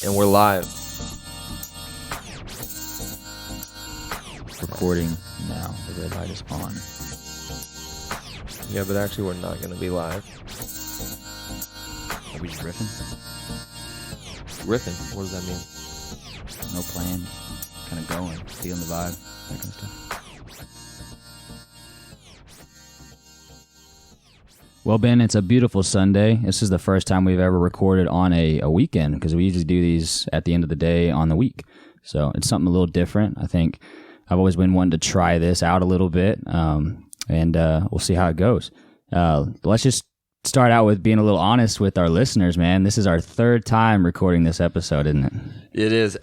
And we're live. Recording now. The red light is on. Yeah, but actually we're not going to be live. Are we just riffing? Riffing? What does that mean? No plan. Kind of going. Feeling the vibe. That kind of stuff. Well, Ben, it's a beautiful Sunday. This is the first time we've ever recorded on a weekend because we usually do these at the end of the day on the week. So it's something a little different. I think I've always been wanting to try this out a little bit, and we'll see how it goes. Let's just start out with being a little honest with our listeners, man. This is our third time recording this episode, isn't it? It is.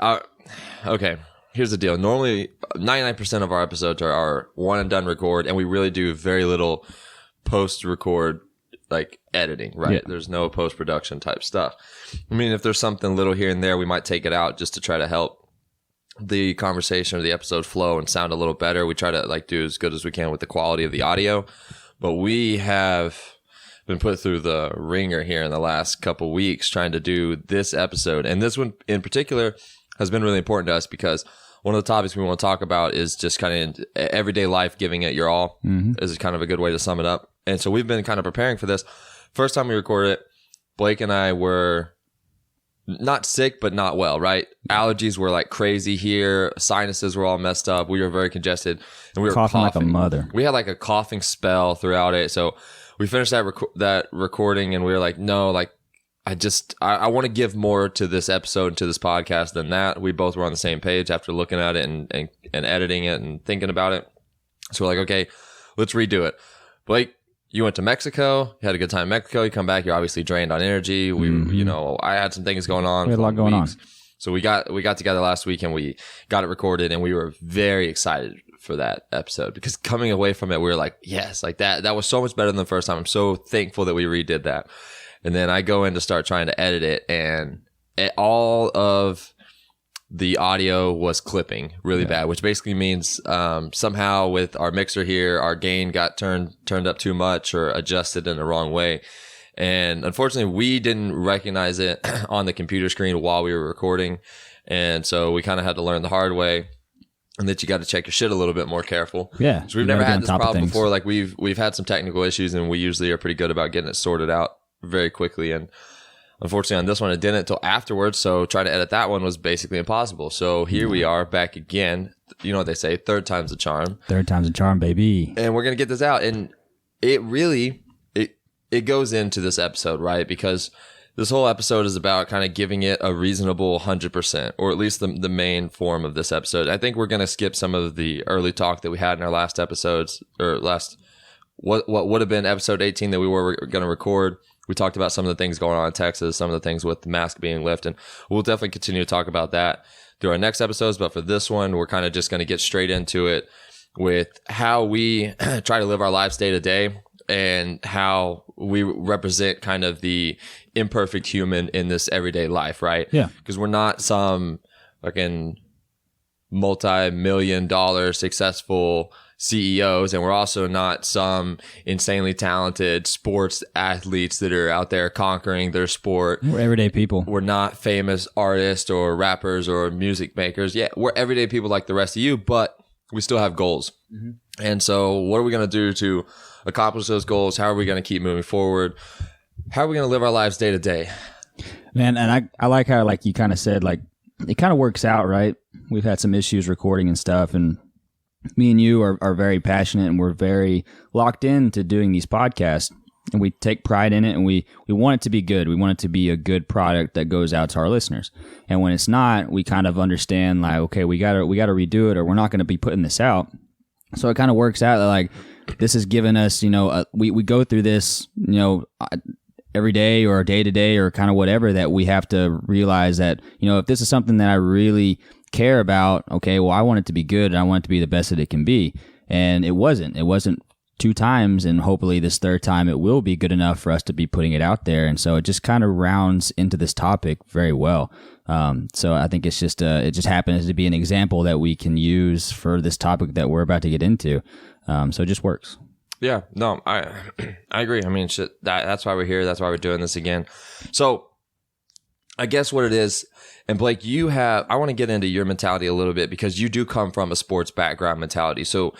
Okay, here's the deal. Normally, 99% of our episodes are one and done record, and we really do very little post-record like editing, right? Yeah. There's no post-production type stuff. I mean, if there's something little here and there, we might take it out just to try to help the conversation or the episode flow and sound a little better. We try to like do as good as we can with the quality of the audio, but we have been put through the ringer here in the last couple weeks trying to do this episode. And this one in particular has been really important to us because one of the topics we want to talk about is just kind of everyday life, giving it your all is kind of a good way to sum it up. And so we've been kind of preparing for this. First time we recorded it, Blake and I were not sick, but not well, right? Allergies were like crazy here. Sinuses were all messed up. We were very congested. And we were coughing like a mother. We had like a coughing spell throughout it. So we finished that recording and we were like, no, like I want to give more to this episode and to this podcast than that. We both were on the same page after looking at it and editing it and thinking about it. So we're like, okay, let's redo it. Blake, you went to Mexico. You had a good time in Mexico. You come back. You're obviously drained on energy. I had some things going on. We had a lot going on. So we got together last week and we got it recorded and we were very excited for that episode because coming away from it, we were like, yes, like that was so much better than the first time. I'm so thankful that we redid that. And then I go in to start trying to edit it and all of the audio was clipping really bad, which basically means somehow with our mixer here, our gain got turned up too much or adjusted in the wrong way. And unfortunately, we didn't recognize it on the computer screen while we were recording. And so we kind of had to learn the hard way and that you got to check your shit a little bit more careful. Yeah. So we've never had this problem before. Like we've had some technical issues and we usually are pretty good about getting it sorted out very quickly. And unfortunately on this one, it didn't until afterwards. So trying to edit that one was basically impossible. So here we are back again. You know what they say, third time's a charm. Third time's a charm, baby. And we're going to get this out. And it really, it goes into this episode, right? Because this whole episode is about kind of giving it a reasonable 100%, or at least the main form of this episode. I think we're going to skip some of the early talk that we had in our last episodes, or what would have been episode 18 that we were going to record. We talked about some of the things going on in Texas, some of the things with the mask being lifted. And we'll definitely continue to talk about that through our next episodes. But for this one, we're kind of just going to get straight into it with how we try to live our lives day to day and how we represent kind of the imperfect human in this everyday life, right? Yeah. Because we're not some fucking multi-million-dollar successful CEOs, and we're also not some insanely talented sports athletes that are out there conquering their sport. We're everyday people. We're not famous artists or rappers or music makers. Yeah, we're everyday people like the rest of you, but we still have goals. Mm-hmm. And so what are we going to do to accomplish those goals? How are we going to keep moving forward? How are we going to live our lives day to day? Man, and I like how, like you kind of said, like it kind of works out, right? We've had some issues recording and stuff, and me and you are very passionate and we're very locked into doing these podcasts, and we take pride in it, and we want it to be good. We want it to be a good product that goes out to our listeners. And when it's not, we kind of understand like, okay, we got to redo it, or we're not going to be putting this out. So it kind of works out that like this has given us, we go through this, every day or day to day or kind of whatever, that we have to realize that, if this is something that I really care about, okay, well, I want it to be good and I want it to be the best that it can be. And it wasn't 2 times, and hopefully this third time it will be good enough for us to be putting it out there. And so it just kind of rounds into this topic very well. So I think it's just it just happens to be an example that we can use for this topic that we're about to get into. So it just works. Yeah, no, I agree. I mean, shit, that's why we're here. That's why we're doing this again. So I guess what it is, and Blake, I want to get into your mentality a little bit because you do come from a sports background mentality. So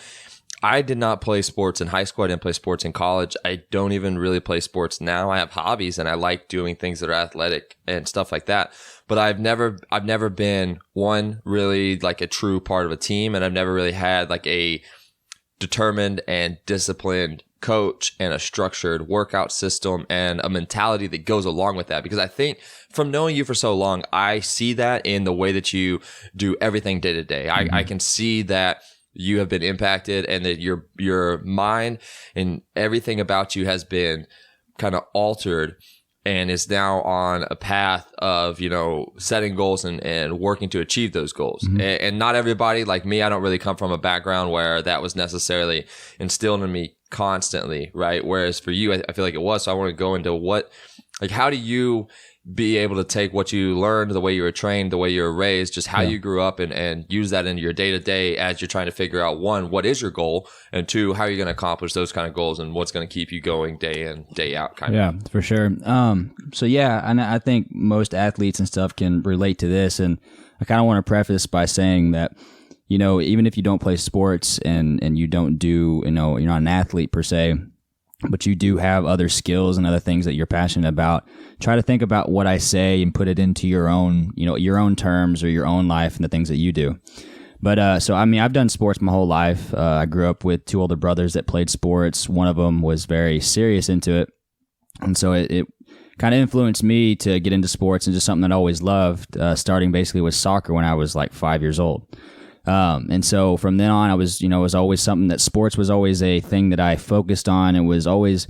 I did not play sports in high school. I didn't play sports in college. I don't even really play sports now. I have hobbies and I like doing things that are athletic and stuff like that. But I've never been one really like a true part of a team, and I've never really had like a determined and disciplined coach and a structured workout system and a mentality that goes along with that. Because I think from knowing you for so long, I see that in the way that you do everything day to day. I can see that you have been impacted and that your mind and everything about you has been kind of altered and is now on a path of, setting goals and working to achieve those goals. And not everybody, like me, I don't really come from a background where that was necessarily instilled in me constantly, right? Whereas for you, I feel like it was. So I want to go into how do you be able to take what you learned, the way you were trained, the way you were raised, just how you grew up and use that into your day to day as you're trying to figure out, one, what is your goal? And two, how are you going to accomplish those kind of goals and what's going to keep you going day in, day out kind of. Yeah, for sure. And I think most athletes and stuff can relate to this. And I kind of want to preface by saying that, even if you don't play sports and you don't do, you're not an athlete per se, but you do have other skills and other things that you're passionate about, try to think about what I say and put it into your own, your own terms or your own life and the things that you do. But I've done sports my whole life. I grew up with two older brothers that played sports. One of them was very serious into it. And so it kind of influenced me to get into sports and just something that I always loved, starting basically with soccer when I was like 5 years old. And so from then on, I was, it was always something that sports was always a thing that I focused on. It was always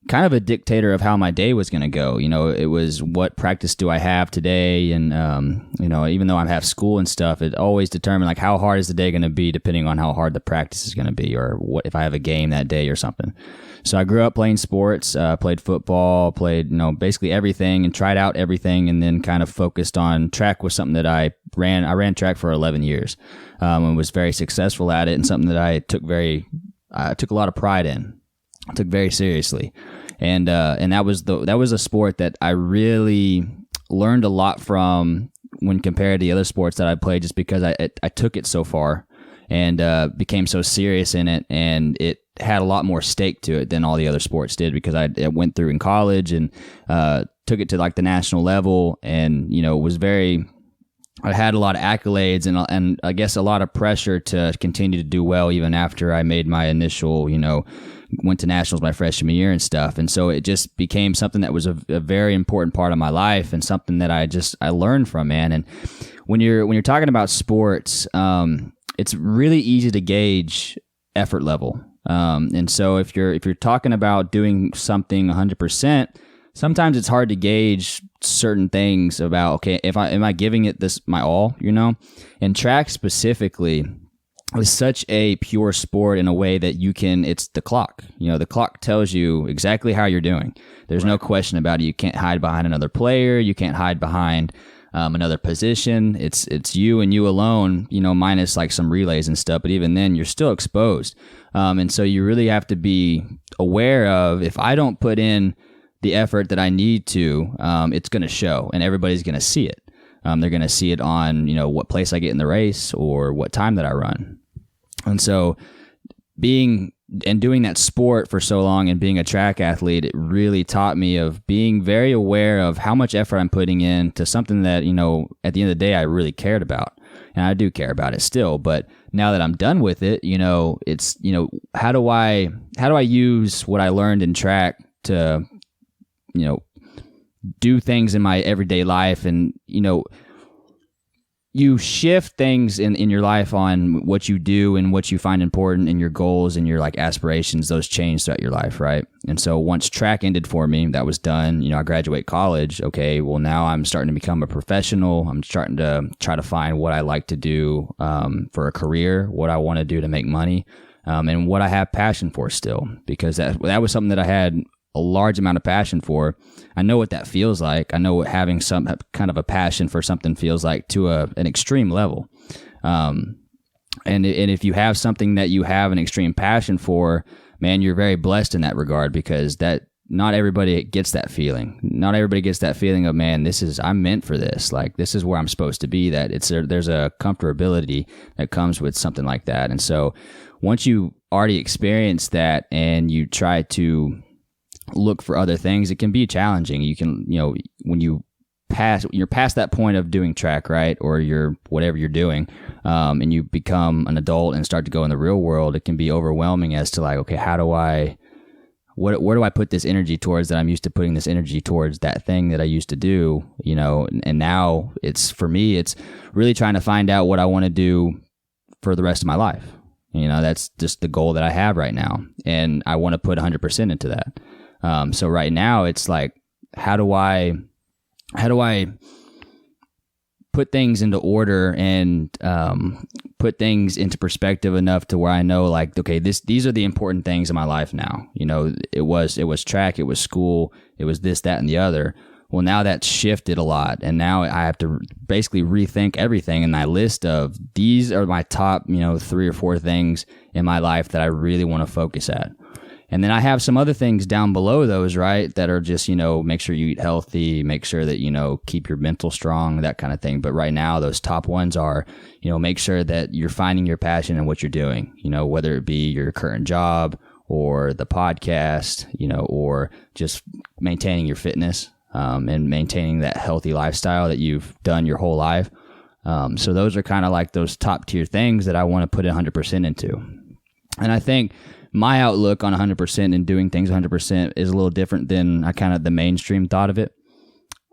kind of a dictator of how my day was going to go. It was what practice do I have today? And, even though I have school and stuff, it always determined like how hard is the day going to be depending on how hard the practice is going to be or what if I have a game that day or something. So I grew up playing sports, played football, played, basically everything and tried out everything and then kind of focused on track was something that I ran. I ran track for 11 years and was very successful at it and something that I took a lot of pride in, took very seriously. And that was a sport that I really learned a lot from when compared to the other sports that I played just because I took it so far and became so serious in it, and it had a lot more stake to it than all the other sports did because I went through in college and took it to like the national level and I had a lot of accolades and I guess a lot of pressure to continue to do well even after I made my initial, went to nationals my freshman year and stuff. And so it just became something that was a very important part of my life and something that I learned from, man. And when you're talking about sports, it's really easy to gauge effort level. And so if you're talking about doing something 100%, sometimes it's hard to gauge certain things about, okay, am I giving it this my all, And track specifically is such a pure sport in a way that it's the clock. The clock tells you exactly how you're doing. There's no question about it. You can't hide behind another player. You can't hide behind another position. It's you and you alone, minus like some relays and stuff. But even then, you're still exposed. And so you really have to be aware of if I don't put in the effort that I need to, it's going to show and everybody's going to see it. They're going to see it on, what place I get in the race or what time that I run. And so doing that sport for so long and being a track athlete, it really taught me of being very aware of how much effort I'm putting in to something that, at the end of the day, I really cared about. And I do care about it still. But now that I'm done with it, it's, how do I use what I learned in track to, do things in my everyday life and, you shift things in your life on what you do and what you find important and your goals and your like aspirations, those change throughout your life, right? And so once track ended for me, that was done, I graduate college. Okay, well now I'm starting to become a professional. I'm starting to try to find what I like to do for a career, what I want to do to make money, and what I have passion for still, because that was something that I had a large amount of passion for. I know what that feels like. I know what having some kind of a passion for something feels like to an extreme level. And if you have something that you have an extreme passion for, man, you're very blessed in that regard because that not everybody gets that feeling. Not everybody gets that feeling of, man, I'm meant for this. Like, this is where I'm supposed to be. That there's a comfortability that comes with something like that. And so once you already experience that and you try to look for other things, it can be challenging. You can, when you're past that point of doing track, right? Or whatever you're doing, and you become an adult and start to go in the real world, it can be overwhelming as to like, okay, where do I put this energy towards that I'm used to putting this energy towards that thing that I used to do, and now for me, it's really trying to find out what I want to do for the rest of my life. That's just the goal that I have right now. And I want to put 100% into that. So right now it's like, how do I put things into order and put things into perspective enough to where I know, like, okay, these are the important things in my life now. It was track, it was school, it was this, that, and the other. Well, now that's shifted a lot, and now I have to basically rethink everything in my list of these are my top, 3 or 4 things in my life that I really want to focus at. And then I have some other things down below those, right, that are just, make sure you eat healthy, make sure that, keep your mental strong, that kind of thing. But right now, those top ones are, make sure that you're finding your passion in what you're doing, whether it be your current job or the podcast, or just maintaining your fitness and maintaining that healthy lifestyle that you've done your whole life. So those are kind of like those top tier things that I want to put 100% into. And I think my outlook on 100% and doing things 100% is a little different than the mainstream thought of it.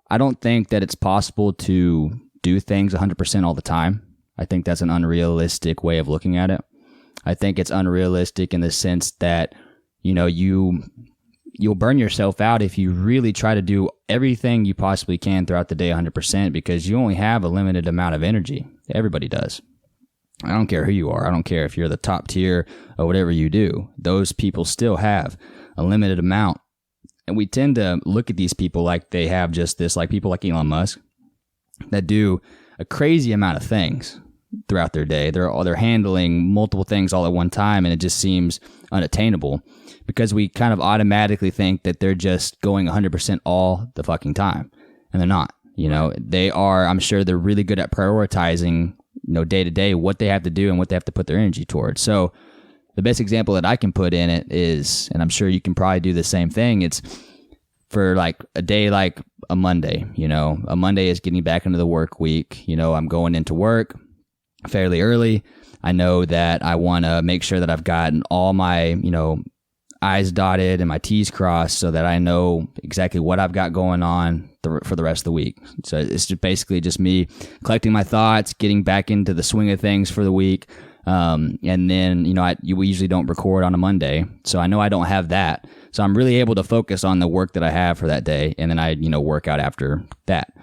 I don't think that it's possible to do things 100% all the time. I think that's an unrealistic way of looking at it. I think it's unrealistic in the sense that, you'll burn yourself out if you really try to do everything you possibly can throughout the day 100%, because you only have a limited amount of energy. Everybody does. I don't care who you are. I don't care if you're the top tier or whatever you do. Those people still have a limited amount. And we tend to look at these people like they have just this, like people like Elon Musk that do a crazy amount of things throughout their day. They're handling multiple things all at one time, and it just seems unattainable because we kind of automatically think that they're just going 100% all the fucking time. And they're not. They are, I'm sure they're really good at prioritizing day to day, what they have to do and what they have to put their energy towards. So the best example that I can put in it is, and I'm sure you can probably do the same thing, it's for like a day like a Monday. A Monday is getting back into the work week. I'm going into work fairly early. I know that I want to make sure that I've gotten all my, I's dotted and my T's crossed so that I know exactly what I've got going on for the rest of the week. So it's just basically just me collecting my thoughts, getting back into the swing of things for the week. And then, we usually don't record on a Monday. So I know I don't have that. So I'm really able to focus on the work that I have for that day. And then I, work out after that.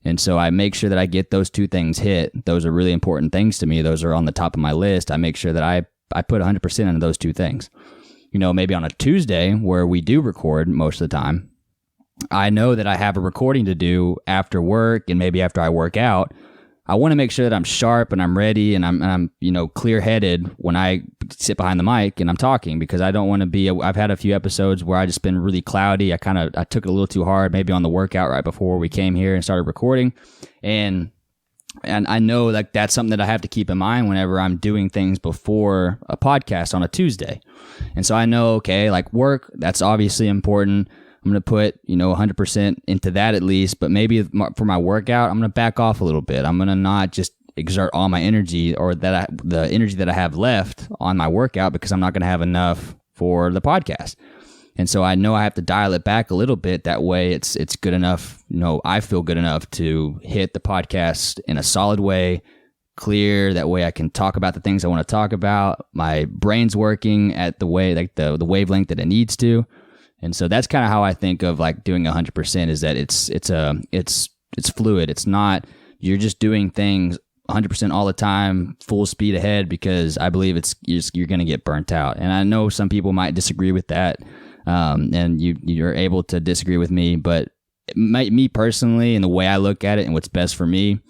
And so I make sure that I get those 2 things hit. Those are really important things to me. Those are on the top of my list. I make sure that I put 100% into those 2 things. Maybe on a Tuesday where we do record most of the time, I know that I have a recording to do after work and maybe after I work out. I want to make sure that I'm sharp and I'm ready and I'm clear-headed when I sit behind the mic and I'm talking, because I don't want to be, I've had a few episodes where I just been really cloudy. I took it a little too hard, maybe on the workout right before we came here and started recording. And I know like that's something that I have to keep in mind whenever I'm doing things before a podcast on a Tuesday. And so I know, okay, like work, that's obviously important. I'm going to put, 100% into that at least, but maybe for my workout, I'm going to back off a little bit. I'm going to not just exert all my energy or the energy that I have left on my workout, because I'm not going to have enough for the podcast. And so I know I have to dial it back a little bit. That way it's good enough. I feel good enough to hit the podcast in a solid way, clear. That way I can talk about the things I want to talk about. My brain's working at the way, like the wavelength that it needs to. And so that's kind of how I think of like doing 100%, is that it's fluid. It's not, you're just doing things 100% all the time, full speed ahead, because I believe you're going to get burnt out. And I know some people might disagree with that. And you're able to disagree with me, but me personally, and the way I look at it and what's best for me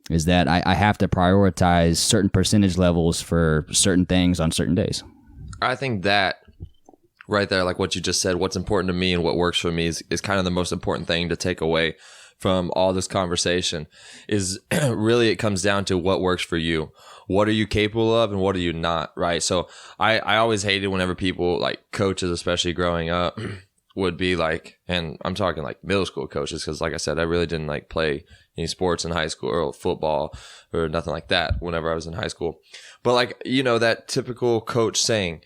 is that I have to prioritize certain percentage levels for certain things on certain days. I think that right there, like what you just said, what's important to me and what works for me is kind of the most important thing to take away from all this conversation. Is really, it comes down to what works for you. What are you capable of and what are you not, right? So I always hated whenever people, like coaches, especially growing up, would be like, and I'm talking like middle school coaches, because like I said, I really didn't like play any sports in high school or football or nothing like that whenever I was in high school. But like, you know, that typical coach saying,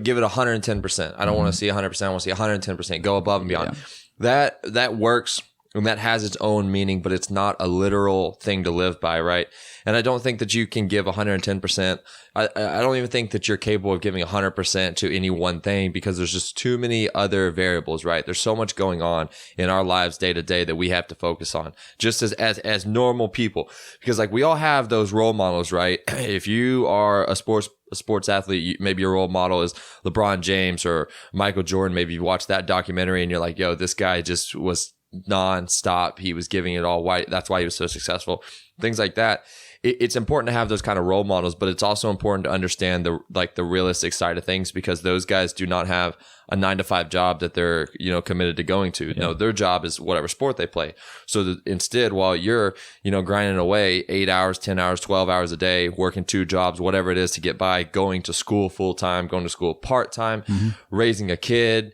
give it 110%. I don't want to see 100%. I want to see 110%. Go above and beyond. Yeah. That works. And that has its own meaning, but it's not a literal thing to live by, right? And I don't think that you can give 110%. I don't even think that you're capable of giving 100% to any one thing, because there's just too many other variables, right? There's so much going on in our lives day to day that we have to focus on, just as normal people. Because like we all have those role models, right? If you are a sports athlete, maybe your role model is LeBron James or Michael Jordan. Maybe you watch that documentary and you're like, yo, this guy just was non-stop. He was giving it all. Why? That's why he was so successful. Things like that. It's important to have those kind of role models, but it's also important to understand the realistic side of things, because those guys do not have a 9-to-5 job that they're, you know, committed to going to. No, their job is whatever sport they play. So instead, while you're, you know, grinding away 8 hours, 10 hours, 12 hours a day, working 2 jobs, whatever it is to get by, going to school full time, going to school part time, raising a kid,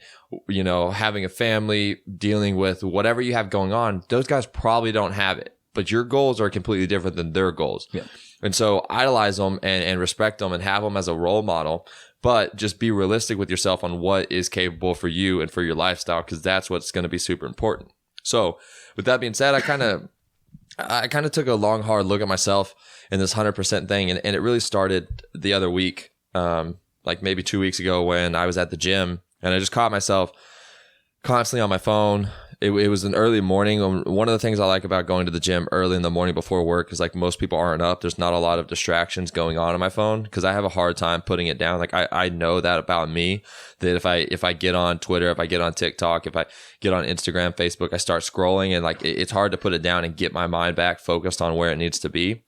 you know, having a family, dealing with whatever you have going on, those guys probably don't have it. But your goals are completely different than their goals. Yeah. And so idolize them and respect them and have them as a role model, but just be realistic with yourself on what is capable for you and for your lifestyle, because that's what's going to be super important. So with that being said, I kind of took a long, hard look at myself in this 100% thing. And it really started the other week, like maybe 2 weeks ago, when I was at the gym and I just caught myself constantly on my phone. It was an early morning. One of the things I like about going to the gym early in the morning before work is like most people aren't up. There's not a lot of distractions going on my phone, because I have a hard time putting it down. Like I know that about me, that if I get on Twitter, if I get on TikTok, if I get on Instagram, Facebook, I start scrolling, and like it's hard to put it down and get my mind back focused on where it needs to be.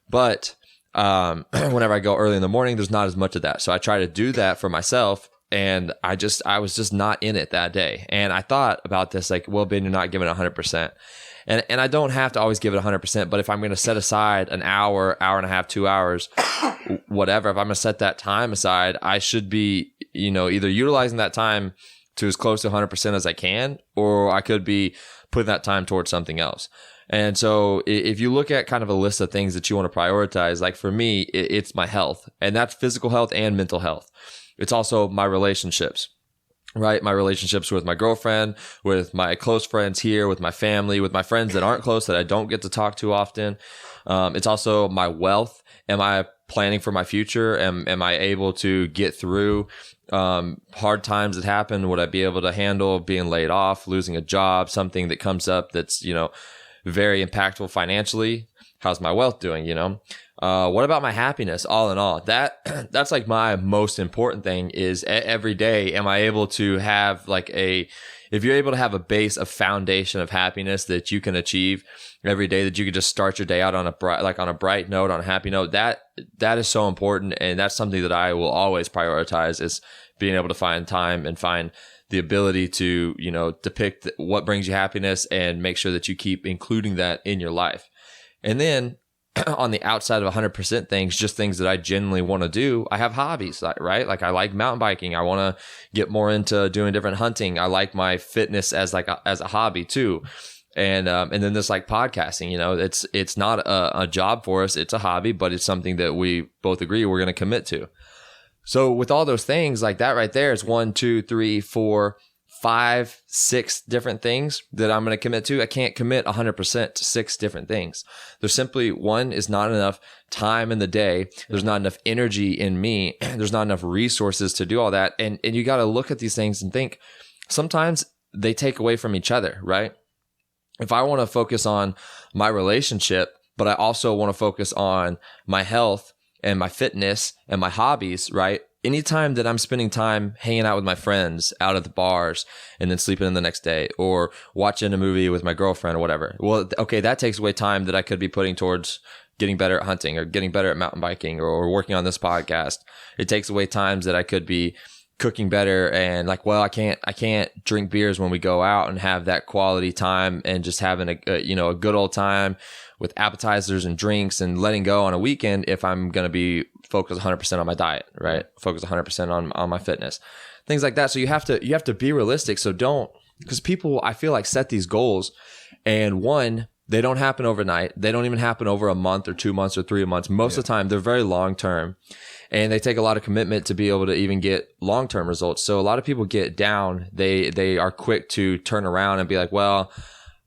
But whenever I go early in the morning, there's not as much of that. So I try to do that for myself. And I was just not in it that day. And I thought about this, like, well, Ben, you're not giving it 100%. And I don't have to always give it 100%, but if I'm going to set aside an hour, hour and a half, 2 hours, whatever, if I'm going to set that time aside, I should be, you know, either utilizing that time to as close to 100% as I can, or I could be putting that time towards something else. And so if you look at kind of a list of things that you want to prioritize, like for me, it's my health, and that's physical health and mental health. It's also my relationships, right? My relationships with my girlfriend, with my close friends here, with my family, with my friends that aren't close, that I don't get to talk to often. It's also my wealth. Am I planning for my future? Am I able to get through hard times that happen? Would I be able to handle being laid off, losing a job, something that comes up that's, you know, very impactful financially? How's my wealth doing, you know? What about my happiness? All in all, that's like my most important thing, is every day, am I able to have like if you're able to have a base, a foundation of happiness that you can achieve every day, that you can just start your day out on a bright note, on a happy note, that is so important. And that's something that I will always prioritize, is being able to find time and find the ability to, you know, depict what brings you happiness and make sure that you keep including that in your life. And then on the outside of 100% things, just things that I genuinely want to do, I have hobbies, right? Like I like mountain biking. I want to get more into doing different hunting. I like my fitness as a hobby too. And then there's like podcasting, you know, it's not a job for us. It's a hobby, but it's something that we both agree we're going to commit to. So with all those things like that right there, it's 1, 2, 3, 4, 5, 6 different things that I'm going to commit to. I can't commit 100% to 6 different things. There's simply, one, is not enough time in the day. There's not enough energy in me. There's not enough resources to do all that. And you got to look at these things and think, sometimes they take away from each other, right? If I want to focus on my relationship, but I also want to focus on my health and my fitness and my hobbies, right? Anytime that I'm spending time hanging out with my friends out at the bars and then sleeping in the next day, or watching a movie with my girlfriend or whatever, well, okay, that takes away time that I could be putting towards getting better at hunting or getting better at mountain biking or working on this podcast. It takes away times that I could be cooking better and like, well, I can't drink beers when we go out and have that quality time and just having a good old time with appetizers and drinks and letting go on a weekend if I'm going to be focused 100% on my diet, right? Focus 100% on my fitness, things like that. So you have to be realistic. So because people, I feel like, set these goals, and one, they don't happen overnight. They don't even happen over a month or 2 months or 3 months. Most of the time, they're very long term, and they take a lot of commitment to be able to even get long term results. So a lot of people get down. They are quick to turn around and be like, well,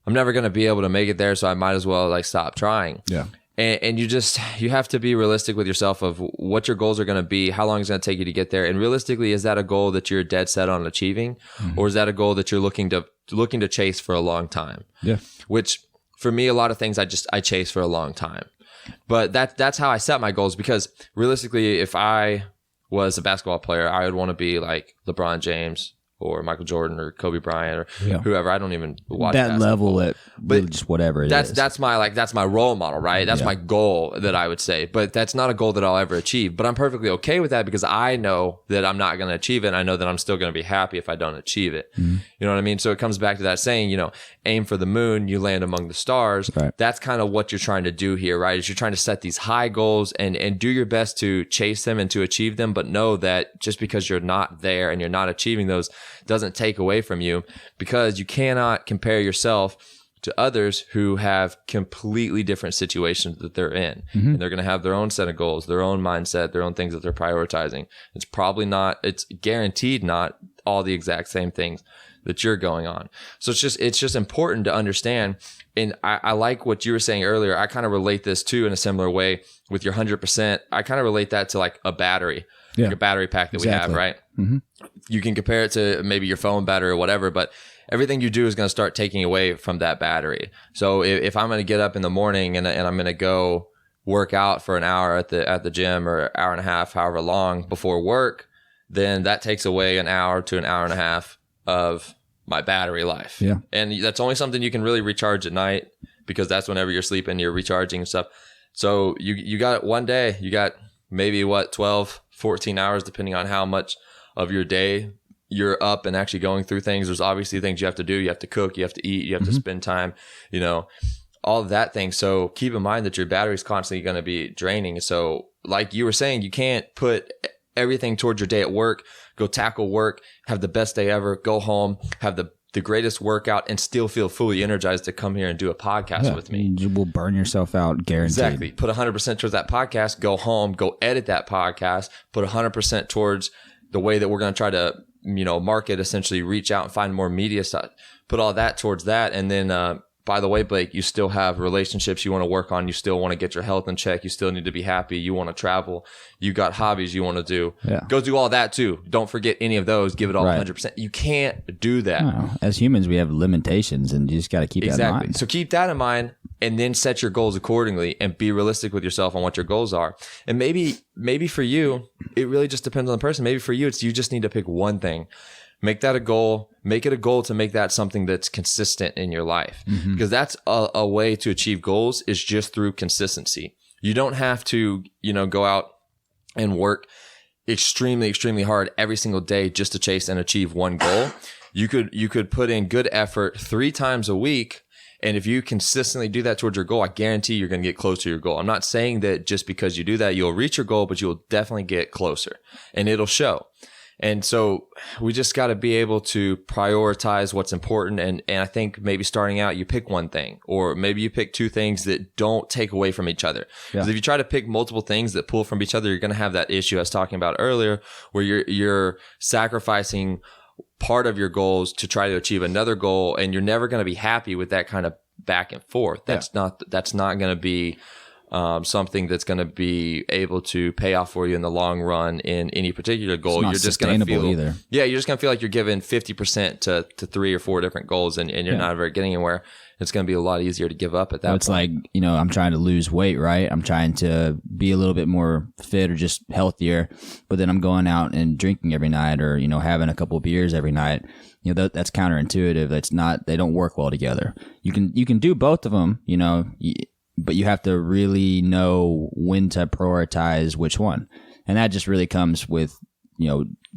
I'm never going to be able to make it there, so I might as well like stop trying. Yeah. And you have to be realistic with yourself of what your goals are going to be, how long it's going to take you to get there. And realistically, is that a goal that you're dead set on achieving, or is that a goal that you're looking to chase for a long time? Yeah. Which for me, a lot of things I chase for a long time. But that's how I set my goals, because realistically, if I was a basketball player, I would want to be like LeBron James or Michael Jordan or Kobe Bryant or whoever. I don't even watch that basketball. level but just whatever it is. That's my role model, right? That's my goal that I would say. But that's not a goal that I'll ever achieve. But I'm perfectly okay with that, because I know that I'm not going to achieve it. And I know that I'm still going to be happy if I don't achieve it. Mm-hmm. You know what I mean? So it comes back to that saying, aim for the moon, you land among the stars. Right. That's kind of what you're trying to do here, right? Is you're trying to set these high goals and do your best to chase them and to achieve them. But know that just because you're not there and you're not achieving those doesn't take away from you, because you cannot compare yourself to others who have completely different situations that they're in. Mm-hmm. And they're going to have their own set of goals, their own mindset, their own things that they're prioritizing. It's guaranteed not all the exact same things that you're going on. So it's just important to understand. And I like what you were saying earlier. I kind of relate this too in a similar way with your 100%. I kind of relate that to like a battery. Yeah. Like a battery pack that we have, right? Mm-hmm. You can compare it to maybe your phone battery or whatever, but everything you do is going to start taking away from that battery. So if I'm going to get up in the morning and I'm going to go work out for an hour at the gym, or an hour and a half, however long before work, then that takes away an hour to an hour and a half of my battery life. Yeah. And that's only something you can really recharge at night, because that's whenever you're sleeping, you're recharging and stuff. So you got one day, you got maybe 12, 14 hours, depending on how much of your day you're up and actually going through things. There's obviously things you have to do. You have to cook, you have to eat, you have to spend time, all of that thing. So keep in mind that your battery is constantly going to be draining. So like you were saying, you can't put everything towards your day at work, go tackle work, have the best day ever, go home, have the greatest workout, and still feel fully energized to come here and do a podcast with me. You will burn yourself out, guaranteed. Exactly. Put 100% towards that podcast, go home, go edit that podcast, put 100% towards the way that we're going to try to, market, essentially reach out and find more media stuff. Put all that towards that. And then, by the way, Blake, you still have relationships you want to work on. You still want to get your health in check. You still need to be happy. You want to travel. You got hobbies you want to do. Yeah. Go do all that too. Don't forget any of those. Give it all 100%. You can't do that. No. As humans, we have limitations, and you just got to keep that in mind. So keep that in mind, and then set your goals accordingly, and be realistic with yourself on what your goals are. And maybe for you, it really just depends on the person. Maybe for you, you just need to pick one thing. Make that a goal. Make it a goal to make that something that's consistent in your life. Mm-hmm. Because that's a way to achieve goals, is just through consistency. You don't have to, go out and work extremely, extremely hard every single day just to chase and achieve one goal. You could put in good effort 3 times a week. And if you consistently do that towards your goal, I guarantee you're going to get closer to your goal. I'm not saying that just because you do that, you'll reach your goal, but you'll definitely get closer, and it'll show. And so we just got to be able to prioritize what's important. And I think maybe starting out, you pick one thing, or maybe you pick 2 things that don't take away from each other. Because if you try to pick multiple things that pull from each other, you're going to have that issue I was talking about earlier, where you're sacrificing part of your goals to try to achieve another goal. And you're never going to be happy with that kind of back and forth. That's not going to be something that's going to be able to pay off for you in the long run in any particular goal. You're just going to feel either. Yeah, you're just going to feel like you're giving 50% to 3 or 4 different goals, and you're not ever getting anywhere. It's going to be a lot easier to give up at that point. It's like, I'm trying to lose weight, right? I'm trying to be a little bit more fit or just healthier, but then I'm going out and drinking every night, or, having a couple of beers every night. That's counterintuitive. They don't work well together. You can do both of them, but you have to really know when to prioritize which one. And that just really comes with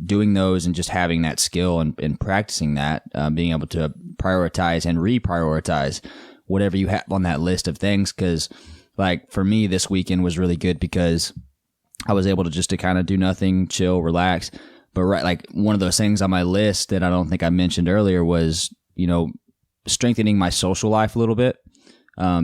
doing those and just having that skill and practicing that, being able to prioritize and reprioritize whatever you have on that list of things. Because like for me, this weekend was really good because I was able to kind of do nothing, chill, relax. But like one of those things on my list that I don't think I mentioned earlier was, strengthening my social life a little bit.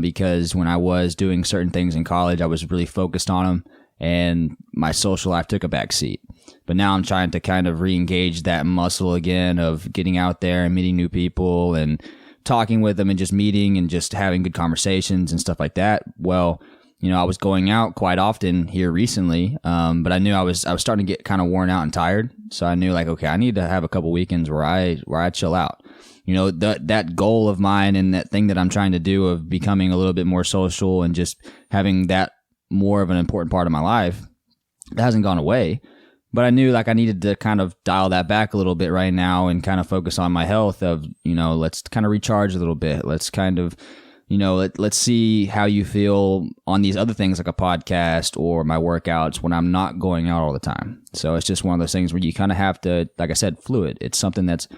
Because when I was doing certain things in college, I was really focused on them, and my social life took a back seat. But now I'm trying to kind of re-engage that muscle again of getting out there and meeting new people and talking with them and just meeting and just having good conversations and stuff like that. Well, I was going out quite often here recently, but I knew I was starting to get kind of worn out and tired. So I knew like, okay, I need to have a couple weekends where I chill out. That goal of mine and that thing that I'm trying to do of becoming a little bit more social and just having that more of an important part of my life, that hasn't gone away. But I knew like I needed to kind of dial that back a little bit right now and kind of focus on my health of, let's kind of recharge a little bit. Let's kind of, let's see how you feel on these other things like a podcast or my workouts when I'm not going out all the time. So it's just one of those things where you kind of have to, like I said, fluid. It's something that's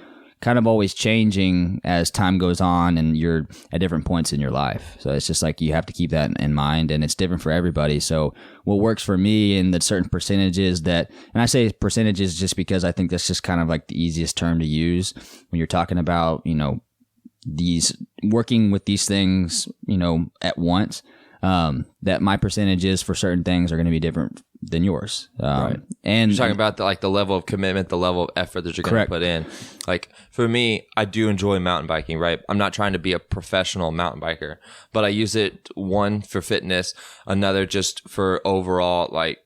kind of always changing as time goes on and you're at different points in your life. So it's just like you have to keep that in mind, and it's different for everybody. So what works for me in the certain percentages that, and I say percentages just because I think that's just kind of like the easiest term to use when you're talking about, these working with these things, at once, that my percentages for certain things are going to be different than yours. Right. And you're talking about the level of commitment, the level of effort that you're going to put in. Like for me, I do enjoy mountain biking, right? I'm not trying to be a professional mountain biker, but I use it one for fitness, another just for overall, like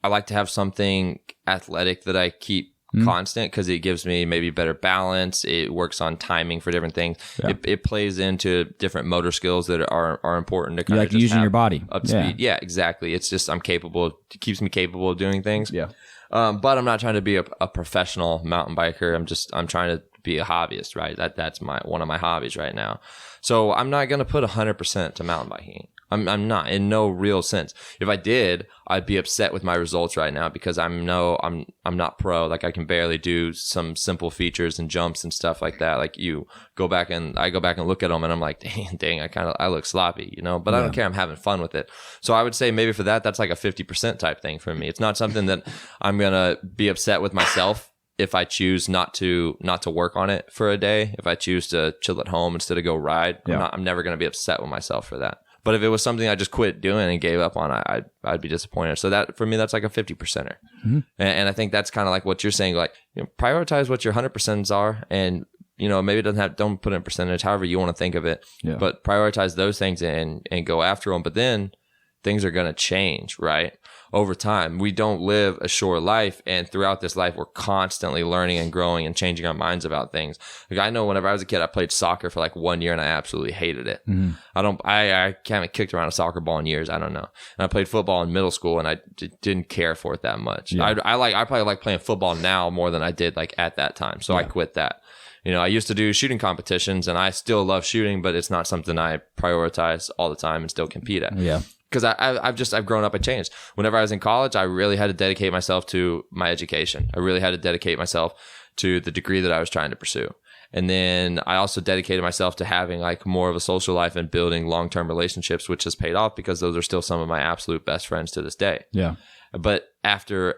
I like to have something athletic that I keep constant because it gives me maybe better balance. It works on timing for different things. Yeah. It plays into different motor skills that are important to kind of using your body up to speed. Yeah, exactly. It's just it keeps me capable of doing things. Yeah. But I'm not trying to be a professional mountain biker. I'm trying to be a hobbyist, right? That's one of my hobbies right now. So I'm not going to put 100% to mountain biking. I'm not, in no real sense. If I did, I'd be upset with my results right now because I'm not pro. Like I can barely do some simple features and jumps and stuff like that. Like I go back and look at them and I'm like, dang, I look sloppy, but I don't care. I'm having fun with it. So I would say maybe for that's like a 50% type thing for me. It's not something that I'm going to be upset with myself if I choose not to work on it for a day. If I choose to chill at home instead of go ride, I'm never going to be upset with myself for that. But if it was something I just quit doing and gave up on, I'd be disappointed. So that for me, that's like a 50%er. Mm-hmm. And I think that's kind of like what you're saying, like prioritize what your 100%s are, and maybe don't put it in percentage, however you want to think of it. Yeah. But prioritize those things and go after them. But then things are going to change, right? Over time, we don't live a short life, and throughout this life, we're constantly learning and growing and changing our minds about things. Like I know whenever I was a kid, I played soccer for like 1 year and I absolutely hated it. Mm-hmm. I haven't kicked around a soccer ball in years. I don't know. And I played football in middle school and I didn't care for it that much. Yeah. I probably like playing football now more than I did like at that time. So I quit that. I used to do shooting competitions and I still love shooting, but it's not something I prioritize all the time and still compete at. Yeah. Because I've grown up and changed. Whenever I was in college, I really had to dedicate myself to my education. I really had to dedicate myself to the degree that I was trying to pursue. And then I also dedicated myself to having like more of a social life and building long-term relationships, which has paid off because those are still some of my absolute best friends to this day. Yeah. But after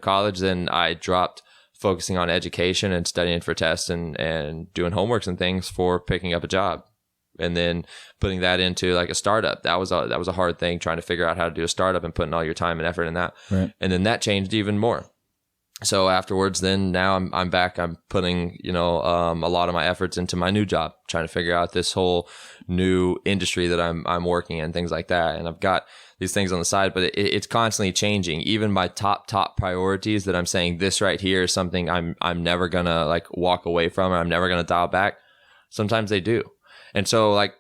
college, then I dropped focusing on education and studying for tests and doing homeworks and things for picking up a job. And then putting that into like a startup. That was a hard thing, trying to figure out how to do a startup and putting all your time and effort in that. Right. And then that changed even more. So afterwards, then now I'm back. I'm putting, a lot of my efforts into my new job, trying to figure out this whole new industry that I'm working in, things like that. And I've got these things on the side, but it's constantly changing. Even my top priorities that I'm saying this right here is something I'm never gonna like walk away from, or I'm never gonna dial back. Sometimes they do. And so like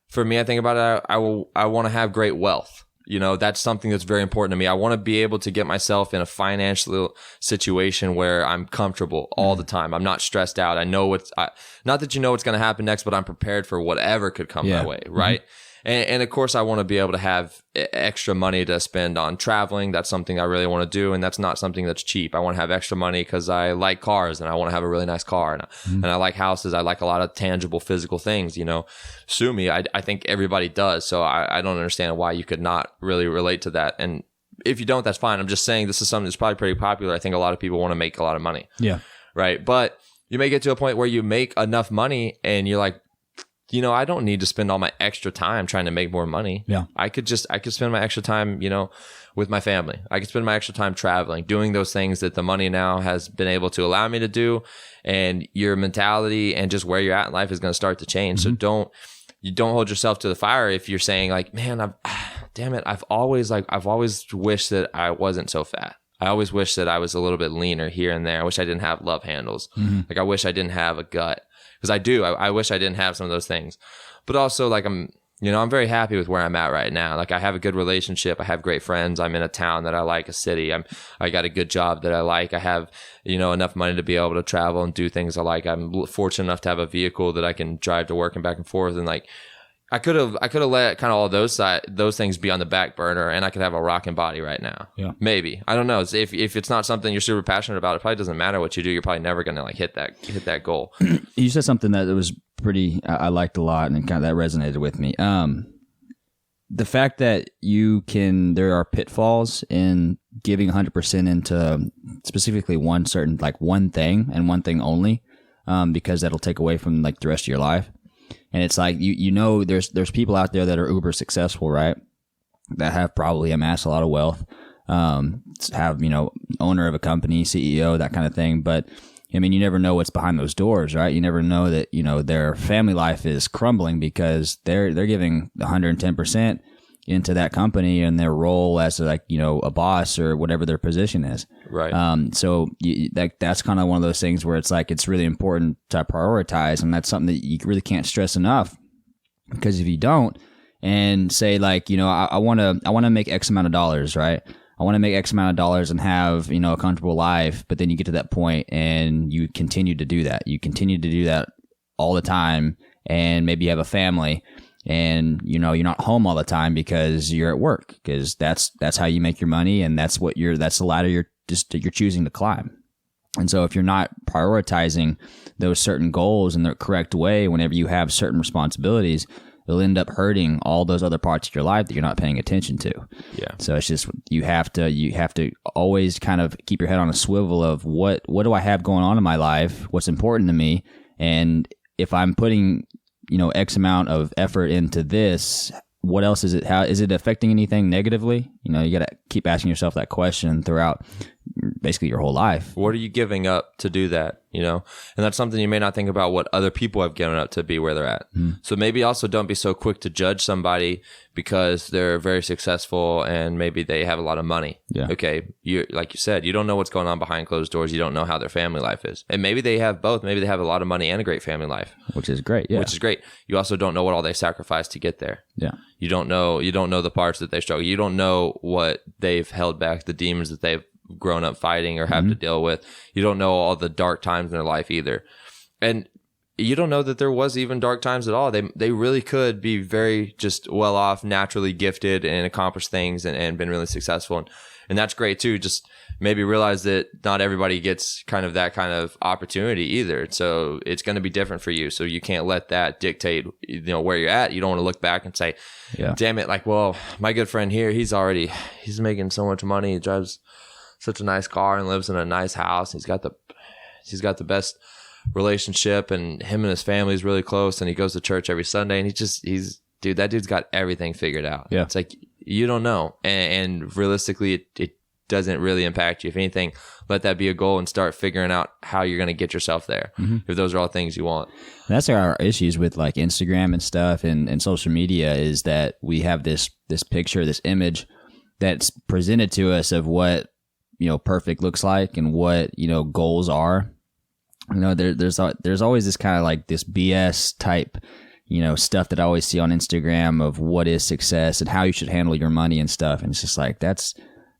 for me, I think about it, I want to have great wealth. That's something that's very important to me. I want to be able to get myself in a financial situation where I'm comfortable all the time. I'm not stressed out. I know not that what's going to happen next, but I'm prepared for whatever could come my way. Right. Mm-hmm. And of course, I want to be able to have extra money to spend on traveling. That's something I really want to do. And that's not something that's cheap. I want to have extra money because I like cars and I want to have a really nice car. And I like houses. I like a lot of tangible physical things, you know. Sue me. I think everybody does. So I don't understand why you could not really relate to that. And if you don't, that's fine. I'm just saying this is something that's probably pretty popular. I think a lot of people want to make a lot of money. Yeah. Right. But you may get to a point where you make enough money and you're like, you know, I don't need to spend all my extra time trying to make more money. Yeah. I could spend my extra time, you know, with my family. I could spend my extra time traveling, doing those things that the money now has been able to allow me to do. And your mentality and just where you're at in life is going to start to change. So don't hold yourself to the fire if you're saying like, man, I've always wished that I wasn't so fat. I always wish that I was a little bit leaner here and there. I wish I didn't have love handles. Like I wish I didn't have a gut. Because I do. I wish I didn't have some of those things. But also, like, I'm very happy with where I'm at right now. Like, I have a good relationship. I have great friends. I'm in a town that I like, a city. I got a good job that I like. I have, you know, enough money to be able to travel and do things I like. I'm fortunate enough to have a vehicle that I can drive to work and back and forth. And, like, I could have let kind of all those things be on the back burner, and I could have a rocking body right now. Yeah, maybe. I don't know. If it's not something you're super passionate about, it probably doesn't matter what you do. You're probably never gonna like hit that goal. You said something that was pretty I liked a lot, and kind of that resonated with me. The fact that there are pitfalls in giving 100% into specifically one certain like one thing and one thing only, because that'll take away from like the rest of your life. And it's like, you know, there's people out there that are uber successful, right? That have probably amassed a lot of wealth, have, you know, owner of a company, CEO, that kind of thing. But I mean, you never know what's behind those doors, right? You never know that, you know, their family life is crumbling because they're giving 110% into that company and their role as like, you know, a boss or whatever their position is. Right. So that's kind of one of those things where it's like, it's really important to prioritize. And that's something that you really can't stress enough, because if you don't and say like, you know, I want to make X amount of dollars, right? I want to make X amount of dollars and have, you know, a comfortable life. But then you get to that point and you continue to do that. You continue to do that all the time. And maybe you have a family, and you know you're not home all the time because you're at work, because that's how you make your money, and that's the ladder you're choosing to climb. And so if you're not prioritizing those certain goals in the correct way, whenever you have certain responsibilities, it'll end up hurting all those other parts of your life that you're not paying attention to. Yeah. So it's just you have to always kind of keep your head on a swivel of what do I have going on in my life, what's important to me, and if I'm putting, you know, X amount of effort into this, what else is it? How is it affecting anything negatively? You know, you got to keep asking yourself that question throughout basically your whole life. What are you giving up to do that? You know, and that's something you may not think about, what other people have given up to be where they're at. So maybe also don't be so quick to judge somebody because they're very successful and maybe they have a lot of money. Yeah. Okay. Like you said, you don't know what's going on behind closed doors. You don't know how their family life is. And maybe they have both. Maybe they have a lot of money and a great family life. Which is great. Yeah. Which is great. You also don't know what all they sacrificed to get there. Yeah. You don't know the parts that they struggle. You don't know what they've held back, the demons that they've grown up fighting or have to deal with. You don't know all the dark times in their life either. And you don't know that there was even dark times at all. They really could be very just well off, naturally gifted, and accomplish things and been really successful. And that's great too. Just maybe realize that not everybody gets kind of that kind of opportunity either. So it's going to be different for you. So you can't let that dictate, you know, where you're at. You don't want to look back and say, damn it, like, well, my good friend here, he's making so much money. He drives such a nice car and lives in a nice house. He's got the best relationship, and him and his family is really close, and he goes to church every Sunday, and that dude's got everything figured out. Yeah. It's like, you don't know. And realistically, it doesn't really impact you. If anything, let that be a goal and start figuring out how you're going to get yourself there. If those are all things you want. That's our issues with like Instagram and stuff and social media, is that we have this picture, this image that's presented to us of what, you know, perfect looks like and what, you know, goals are. You know, there's always this kind of like this BS type, you know, stuff that I always see on Instagram of what is success and how you should handle your money and stuff. And it's just like,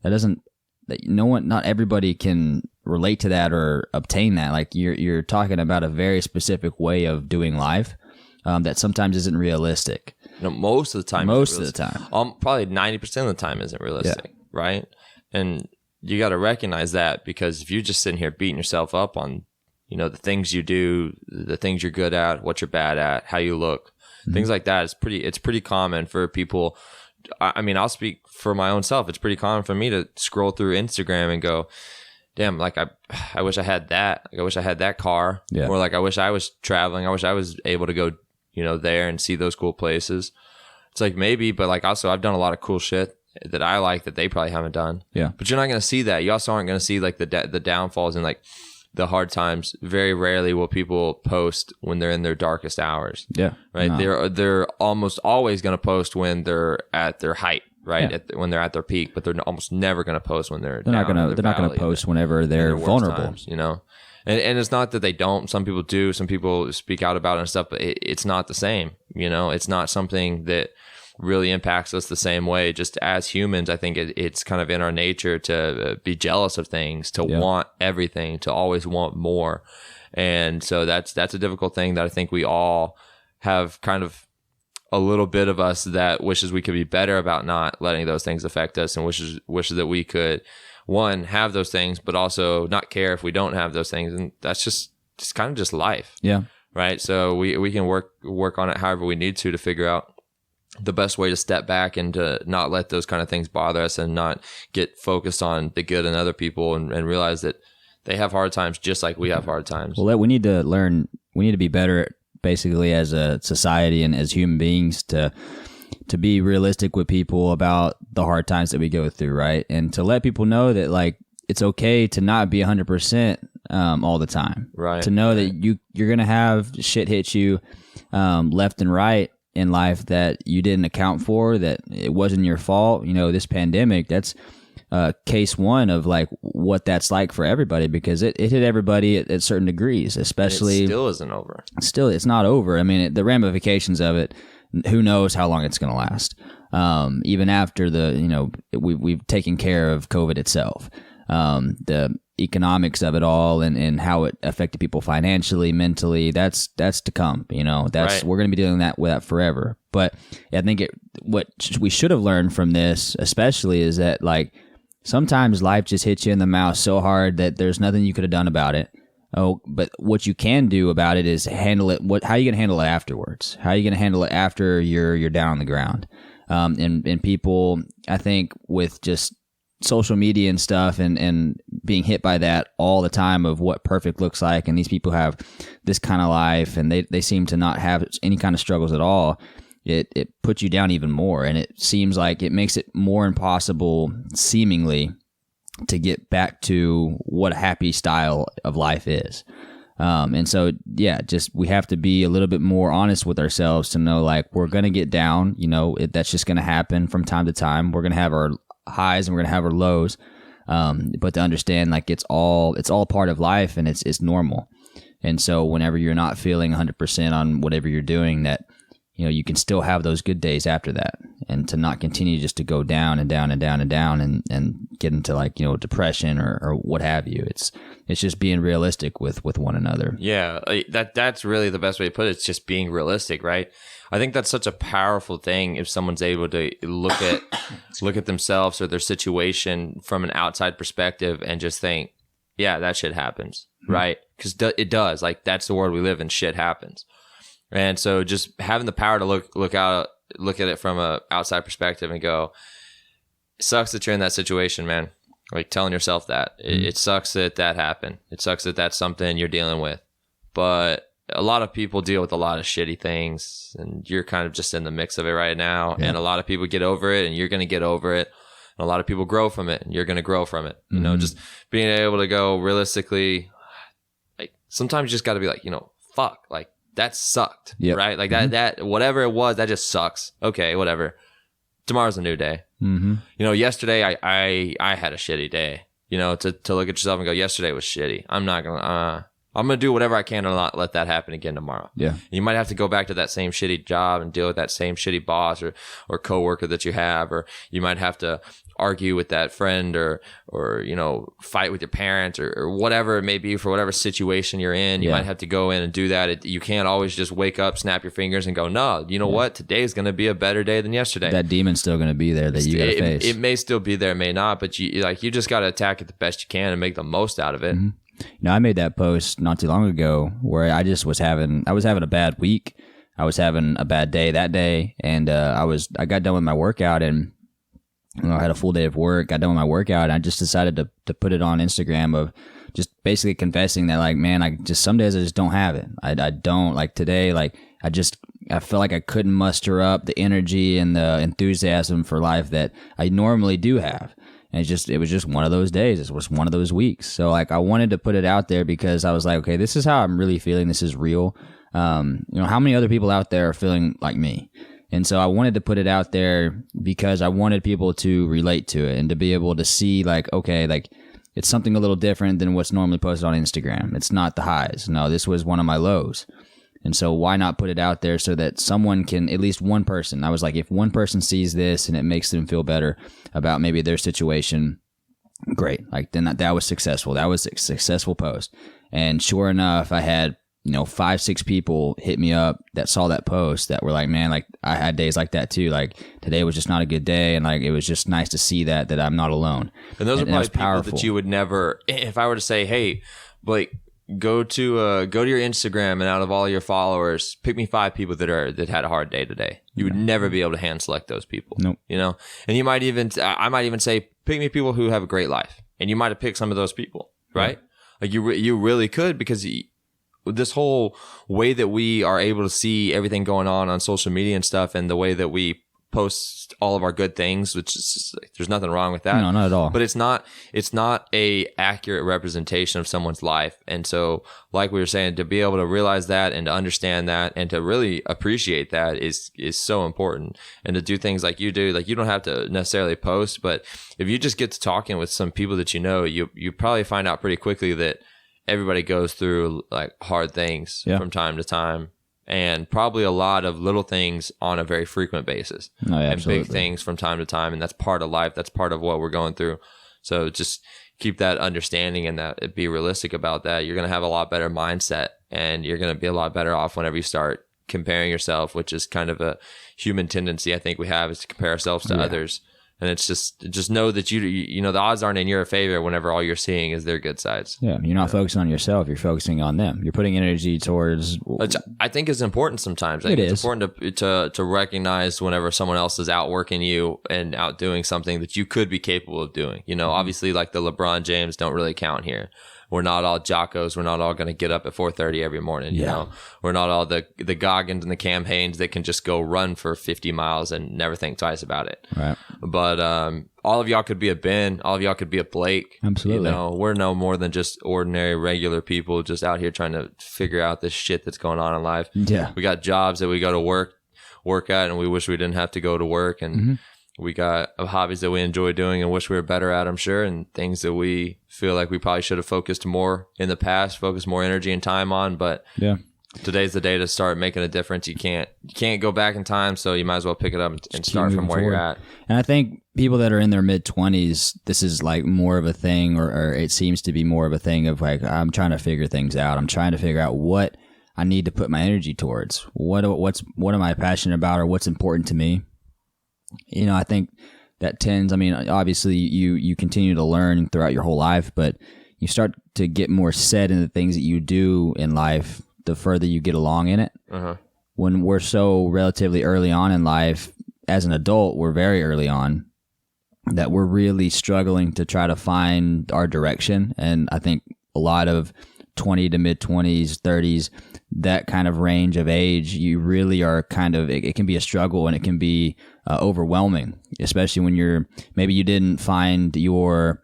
not everybody can relate to that or obtain that. Like you're talking about a very specific way of doing life that sometimes isn't realistic. No, most of the time. Most of the time. Probably 90% of the time isn't realistic, right? And you got to recognize that, because if you're just sitting here beating yourself up on, you know, the things you do, the things you're good at, what you're bad at, how you look, things like that, it's pretty common for people. I mean, I'll speak for my own self. It's pretty common for me to scroll through Instagram and go, damn, like I wish I had that. Like, I wish I had that car. Yeah. Or like, I wish I was traveling. I wish I was able to go, you know, there and see those cool places. It's like, maybe, but like, also I've done a lot of cool shit that I like that they probably haven't done. Yeah. But you're not going to see that. You also aren't going to see like the downfalls and like the hard times. Very rarely will people post when they're in their darkest hours. Yeah. Right. No. They're almost always going to post when they're at their height, right? Yeah. When they're at their peak, but they're almost never going to post when they're not going to post whenever they're vulnerable, times, you know? And it's not that they don't. Some people do. Some people speak out about it and stuff, but it's not the same. You know, it's not something that really impacts us the same way. Just as humans, I think it's kind of in our nature to be jealous of things, to want everything, to always want more. And so that's a difficult thing that I think we all have, kind of a little bit of us that wishes we could be better about not letting those things affect us, and wishes that we could, one, have those things, but also not care if we don't have those things. And that's just kind of just life. Yeah. Right. So we can work on it however we need to figure out the best way to step back and to not let those kind of things bother us, and not get focused on the good in other people, and realize that they have hard times just like we have hard times. Well, we need to be better basically as a society and as human beings to be realistic with people about the hard times that we go through, right? And to let people know that like it's okay to not be 100% all the time. Right. To know that you're going to have shit hit you left and right in life that you didn't account for, that it wasn't your fault. You know, this pandemic, that's case one of like what that's like for everybody, because it hit everybody at certain degrees, especially. It still isn't over. Still, it's not over. I mean, the ramifications of it, who knows how long it's going to last. Even after we've taken care of COVID itself, the economics of it all and how it affected people financially, mentally, that's to come. You know, we're going to be dealing with that forever. But I think what we should have learned from this, especially, is that like sometimes life just hits you in the mouth so hard that there's nothing you could have done about it. Oh, but what you can do about it is handle it. How are you going to handle it afterwards? How are you going to handle it after you're down on the ground? And people, I think, with just social media and stuff and being hit by that all the time of what perfect looks like, and these people have this kind of life and they seem to not have any kind of struggles at all, it puts you down even more, and it seems like it makes it more impossible, seemingly, to get back to what a happy style of life is. And so, we have to be a little bit more honest with ourselves to know, like, we're going to get down, you know, that's just going to happen from time to time. We're going to have our highs and we're going to have our lows. But to understand, like, it's all part of life, and it's normal. And so whenever you're not feeling 100% on whatever you're doing, that, you know, you can still have those good days after that, and to not continue just to go down and down and down and down and get into, like, you know, depression or what have you. It's just being realistic with one another. Yeah, that's really the best way to put it. It's just being realistic, right? I think that's such a powerful thing if someone's able to look at themselves or their situation from an outside perspective and just think, yeah, that shit happens, right? Because it does. Like, that's the world we live in. Shit happens. And so just having the power to look at it from a outside perspective and go, it sucks that you're in that situation, man. Like, telling yourself that. It sucks that happened. It sucks that that's something you're dealing with. But a lot of people deal with a lot of shitty things, and you're kind of just in the mix of it right now. Yeah. And a lot of people get over it, and you're going to get over it. And a lot of people grow from it, and you're going to grow from it. You know, just being able to go realistically, like, sometimes you just got to be like, you know, fuck, like, that sucked, right? Like that whatever it was, that just sucks. Okay, whatever. Tomorrow's a new day. You know, yesterday I had a shitty day. You know, to look at yourself and go, yesterday was shitty. I'm not gonna. I'm going to do whatever I can to not let that happen again tomorrow. Yeah. You might have to go back to that same shitty job and deal with that same shitty boss or coworker that you have, or you might have to argue with that friend or fight with your parents or whatever it may be for whatever situation you're in. You might have to go in and do that. You can't always just wake up, snap your fingers and go, no, you know what? Today is going to be a better day than yesterday. That demon's still going to be there that you got to face. It may still be there, may not, but you just got to attack it the best you can and make the most out of it. Mm-hmm. I made that post not too long ago where I was having a bad week. I was having a bad day that day, and I got done with my workout, and I had a full day of work, got done with my workout, and I just decided to put it on Instagram of just basically confessing that, like, man, some days I just don't have it. I don't, like today, like I feel like I couldn't muster up the energy and the enthusiasm for life that I normally do have. And it was just one of those days. It was one of those weeks. So like I wanted to put it out there because I was like, okay, this is how I'm really feeling. This is real. How many other people out there are feeling like me? And so I wanted to put it out there because I wanted people to relate to it and to be able to see like, okay, like it's something a little different than what's normally posted on Instagram. It's not the highs. No, this was one of my lows. And so why not put it out there so that someone can, at least one person, I was like, if one person sees this and it makes them feel better about maybe their situation, great. Like then that was successful. That was a successful post. And sure enough, I had 5-6 people hit me up that saw that post that were like, man, like I had days like that too. Like today was just not a good day. And like, it was just nice to see that I'm not alone. And those are probably people that you would never, if I were to say, hey, Blake, go to your Instagram and out of all your followers, pick me 5 people that had a hard day today. You would never be able to hand select those people. Nope. And I might even say, pick me people who have a great life. And you might have picked some of those people, right? Like you really could, because this whole way that we are able to see everything going on social media and stuff, and the way that we post all of our good things, which is just, like, there's nothing wrong with that. No, not at all. But it's not a accurate representation of someone's life. And so, like we were saying, to be able to realize that and to understand that and to really appreciate that is so important. And to do things like you do, like you don't have to necessarily post, but if you just get to talking with some people that you probably find out pretty quickly that everybody goes through like hard things from time to time, and probably a lot of little things on a very frequent basis, and big things from time to time. And that's part of life. That's part of what we're going through. So just keep that understanding and that be realistic about that. You're going to have a lot better mindset, and you're going to be a lot better off whenever you start comparing yourself, which is kind of a human tendency I think we have, is to compare ourselves to others. And it's just know that the odds aren't in your favor whenever all you're seeing is their good sides. Yeah, you're not focusing on yourself. You're focusing on them. You're putting energy towards. Which I think is important sometimes. It's important to recognize whenever someone else is outworking you and out doing something that you could be capable of doing. Obviously, like the LeBron James don't really count here. We're not all jockos. We're not all going to get up at 4:30 every morning. You know, we're not all the Goggins and the Cam Hanes that can just go run for 50 miles and never think twice about it. Right. But all of y'all could be a Ben. All of y'all could be a Blake. Absolutely. We're no more than just ordinary, regular people just out here trying to figure out this shit that's going on in life. Yeah. We got jobs that we go to work at, and we wish we didn't have to go to work. And we got hobbies that we enjoy doing and wish we were better at, I'm sure, and things that we feel like we probably should have focused more in the past, focused more energy and time on. But today's the day to start making a difference. You can't go back in time, so you might as well pick it up and start from where you're at. And I think people that are in their mid-20s, this is like more of a thing, or it seems to be more of a thing of like, I'm trying to figure things out. I'm trying to figure out what I need to put my energy towards. What am I passionate about, or what's important to me? I think that tends, obviously you continue to learn throughout your whole life, but you start to get more set in the things that you do in life the further you get along in it. When we're so relatively early on in life, as an adult, we're very early on, that we're really struggling to try to find our direction. And I think a lot of 20 to mid-20s, 30s, that kind of range of age, you really are kind of, it can be a struggle, and it can be overwhelming, especially when maybe you didn't find your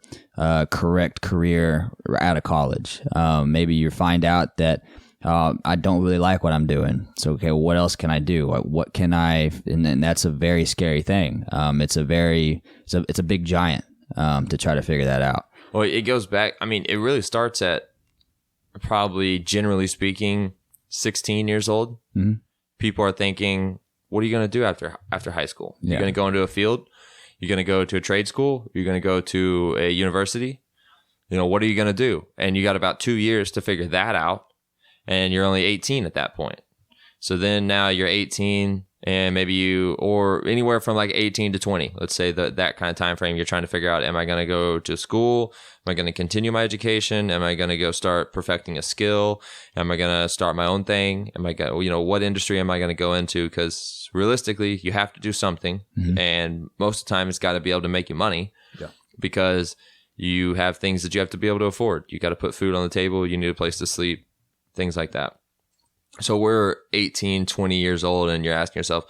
correct career out of college. Maybe you find out that I don't really like what I'm doing. So, okay, what else can I do? What can and that's a very scary thing. It's a big giant to try to figure that out. Well, it goes back. It really starts at probably generally speaking 16 years old, people are thinking, what are you going to do after high school? You're going to go into a field? You're going to go to a trade school? You're going to go to a university? What are you going to do? And you got about 2 years to figure that out. And you're only 18 at that point. So then now you're 18 and maybe or anywhere from like 18 to 20, let's say that kind of time frame, you're trying to figure out, am I going to go to school? Am I going to continue my education? Am I going to go start perfecting a skill? Am I going to start my own thing? Am I going, what industry am I going to go into? Because realistically, you have to do something. And most of the time it's got to be able to make you money because you have things that you have to be able to afford. You got to put food on the table. You need a place to sleep, things like that. So we're 18, 20 years old and you're asking yourself,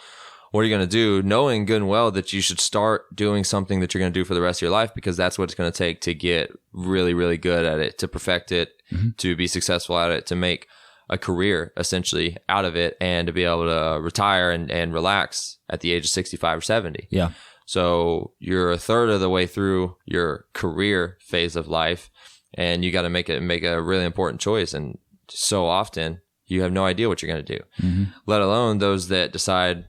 what are you going to do? Knowing good and well that you should start doing something that you're going to do for the rest of your life because that's what it's going to take to get really, really good at it, to perfect it, to be successful at it, to make a career essentially out of it and to be able to retire and relax at the age of 65 or 70. Yeah. So you're a third of the way through your career phase of life and you got to make a really important choice. And so often you have no idea what you're going to do, let alone those that decide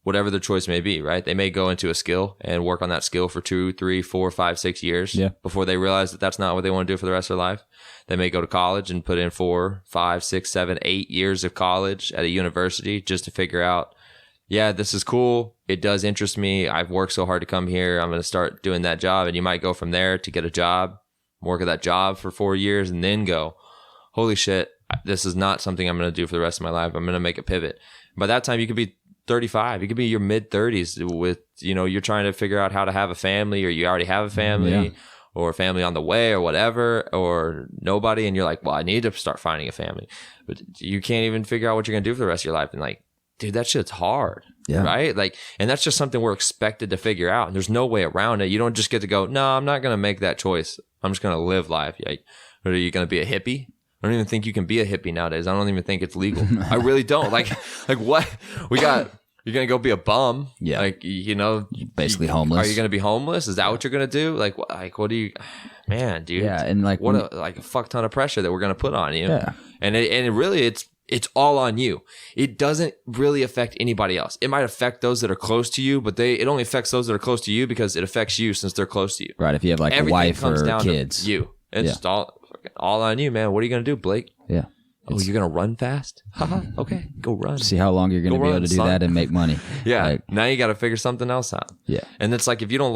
whatever their choice may be, right? They may go into a skill and work on that skill for 2, 3, 4, 5, 6 years before they realize that that's not what they want to do for the rest of their life. They may go to college and put in 4, 5, 6, 7, 8 years of college at a university just to figure out, yeah, this is cool. It does interest me. I've worked so hard to come here. I'm going to start doing that job. And you might go from there to get a job, work at that job for 4 years, and then go, holy shit, this is not something I'm going to do for the rest of my life. I'm going to make a pivot. By that time, you could be 35. You could be your mid 30s with, you're trying to figure out how to have a family or you already have a family or a family on the way or whatever, or nobody. And you're like, well, I need to start finding a family, but you can't even figure out what you're going to do for the rest of your life. And like, dude, that shit's hard. Yeah. Right. Like, and that's just something we're expected to figure out. And there's no way around it. You don't just get to go, no, I'm not going to make that choice. I'm just going to live life. Like, are you going to be a hippie? I don't even think you can be a hippie nowadays. I don't even think it's legal. I really don't. Like what? You're going to go be a bum. Yeah. Like, You're basically homeless. Are you going to be homeless? Is that what you're going to do? Like what do you, man, dude. Yeah. And like, what a fuck ton of pressure that we're going to put on you. Yeah. And it really, it's all on you. It doesn't really affect anybody else. It might affect those that are close to you, but it only affects those that are close to you because it affects you since they're close to you. Right. If you have like everything a wife comes or down kids. To you. It's just all on you, man. What are you going to do, Blake? Yeah. Oh, you're going to run fast? Haha. Okay. Go run. See how long you're going to be able to do that and make money. Yeah. Like, now you got to figure something else out. Yeah. And it's like, if you don't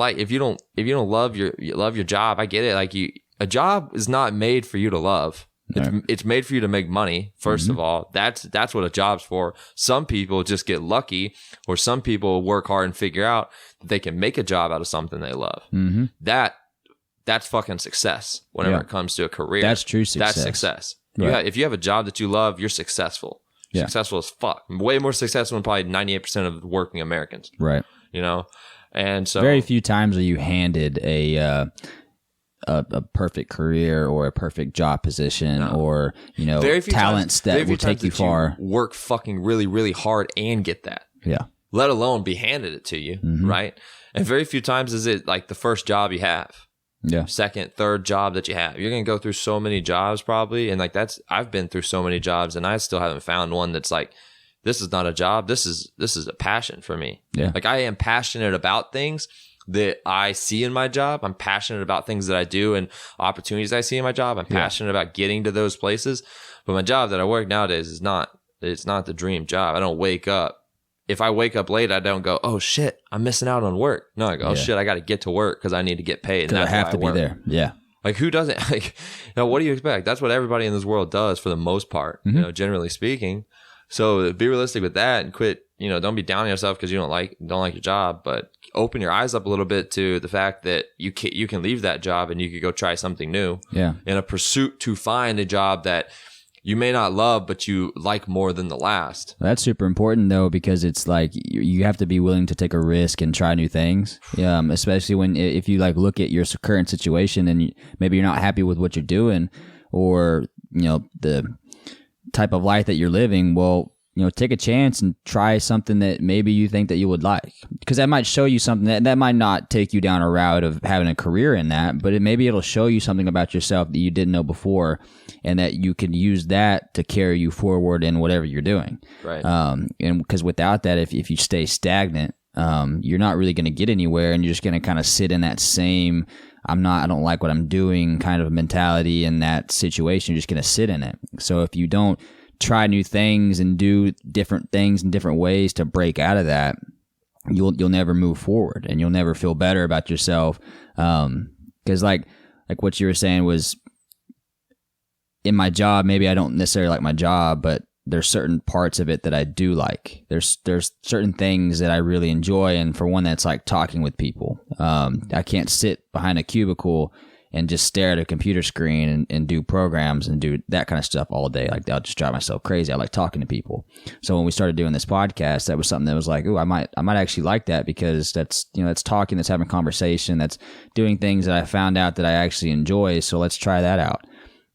love your job, I get it. Like a job is not made for you to love. It's made for you to make money. First of all, that's what a job's for. Some people just get lucky, or some people work hard and figure out that they can make a job out of something they love. That's fucking success whenever it comes to a career. That's true success. That's success. Right. If you have a job that you love, you're successful. Yeah. Successful as fuck. Way more successful than probably 98% of working Americans. Right. And so very few times are you handed a perfect career or a perfect job position or talents that will take you far. You work fucking really, really hard and get that. Yeah. Let alone be handed it to you, right? And very few times is it like the first job you have. Yeah. Second, third job that you have. You're going to go through so many jobs probably. And like I've been through so many jobs and I still haven't found one that's like, this is not a job. This is a passion for me. Yeah. Like I am passionate about things that I see in my job. I'm passionate about things that I do and opportunities I see in my job. I'm passionate about getting to those places. But my job that I work nowadays it's not the dream job. I don't wake up. If I wake up late, I don't go, oh shit, I'm missing out on work. No, I go, oh shit, I got to get to work because I need to get paid. And I have to be there. Yeah. Like who doesn't? Like, what do you expect? That's what everybody in this world does for the most part, generally speaking. So be realistic with that and quit. Don't be down on yourself because you don't like your job, but open your eyes up a little bit to the fact that you can leave that job and you could go try something new. Yeah. In a pursuit to find a job that you may not love, but you like more than the last. That's super important though, because it's like you have to be willing to take a risk and try new things. Especially if you like look at your current situation and maybe you're not happy with what you're doing or the type of life that you're living. Well, take a chance and try something that maybe you think that you would like, because that might show you something that might not take you down a route of having a career in that, but maybe it'll show you something about yourself that you didn't know before, and that you can use that to carry you forward in whatever you're doing. Right. And because without that, if you stay stagnant, you're not really going to get anywhere, and you're just going to kind of sit in that same I don't like what I'm doing kind of mentality in that situation. You're just going to sit in it. So if you don't try new things and do different things in different ways to break out of that, you'll never move forward, and you'll never feel better about yourself. Because like what you were saying was, in my job, maybe I don't necessarily like my job, but there's certain parts of it that I do like. There's certain things that I really enjoy, and for one, that's like talking with people. I can't sit behind a cubicle and just stare at a computer screen and do programs and do that kind of stuff all day. Like, I'll just drive myself crazy. I like talking to people. So when we started doing this podcast, that was something that was like, ooh, I might actually like that, because that's talking, that's having conversation, that's doing things that I found out that I actually enjoy. So let's try that out.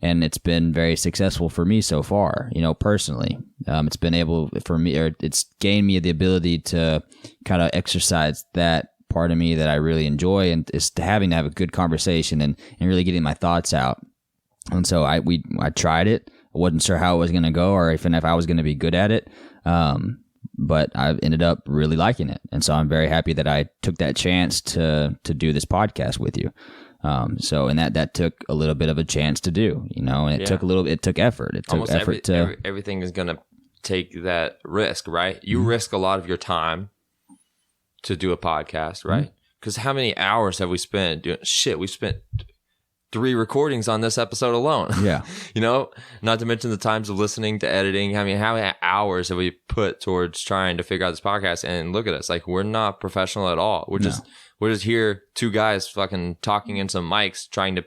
And it's been very successful for me so far, personally. It's been able for me, or it's gained me the ability to kind of exercise that part of me that I really enjoy, and is having to have a good conversation and really getting my thoughts out. And so I tried it. I wasn't sure how it was going to go, or even if I was going to be good at it. But I ended up really liking it. And so I'm very happy that I took that chance to do this podcast with you. And that took a little bit of a chance to do, and it took effort. It took almost effort everything is going to take that risk, right? You risk a lot of your time to do a podcast, right? Because how many hours have we spent doing shit? We spent 3 recordings on this episode alone. Yeah. Not to mention the times of listening to editing. I mean, how many hours have we put towards trying to figure out this podcast? And look at us. Like, we're not professional at all. We're just here, 2 guys fucking talking in some mics, trying to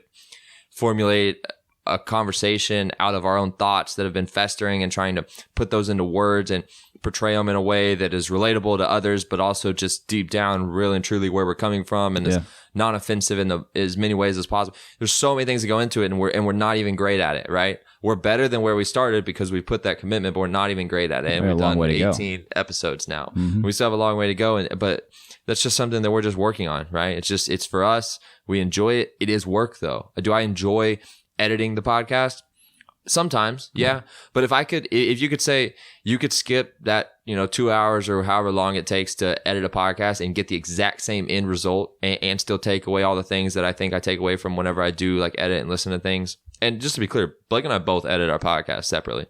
formulate a conversation out of our own thoughts that have been festering, and trying to put those into words and portray them in a way that is relatable to others, but also just deep down, really and truly where we're coming from, and is non-offensive in as many ways as possible. There's so many things that go into it, and we're not even great at it, right? We're better than where we started because we put that commitment, but we're not even great at it. And we've done 18 episodes now. Mm-hmm. We still have a long way to go, but that's just something that we're just working on, right? It's for us. We enjoy it. It is work, though. Do I enjoy editing the podcast? Sometimes, yeah. But if you could say you could skip that, 2 hours or however long it takes to edit a podcast and get the exact same end result, and still take away all the things that I think I take away from whenever I do like edit and listen to things. And just to be clear, Blake and I both edit our podcast separately.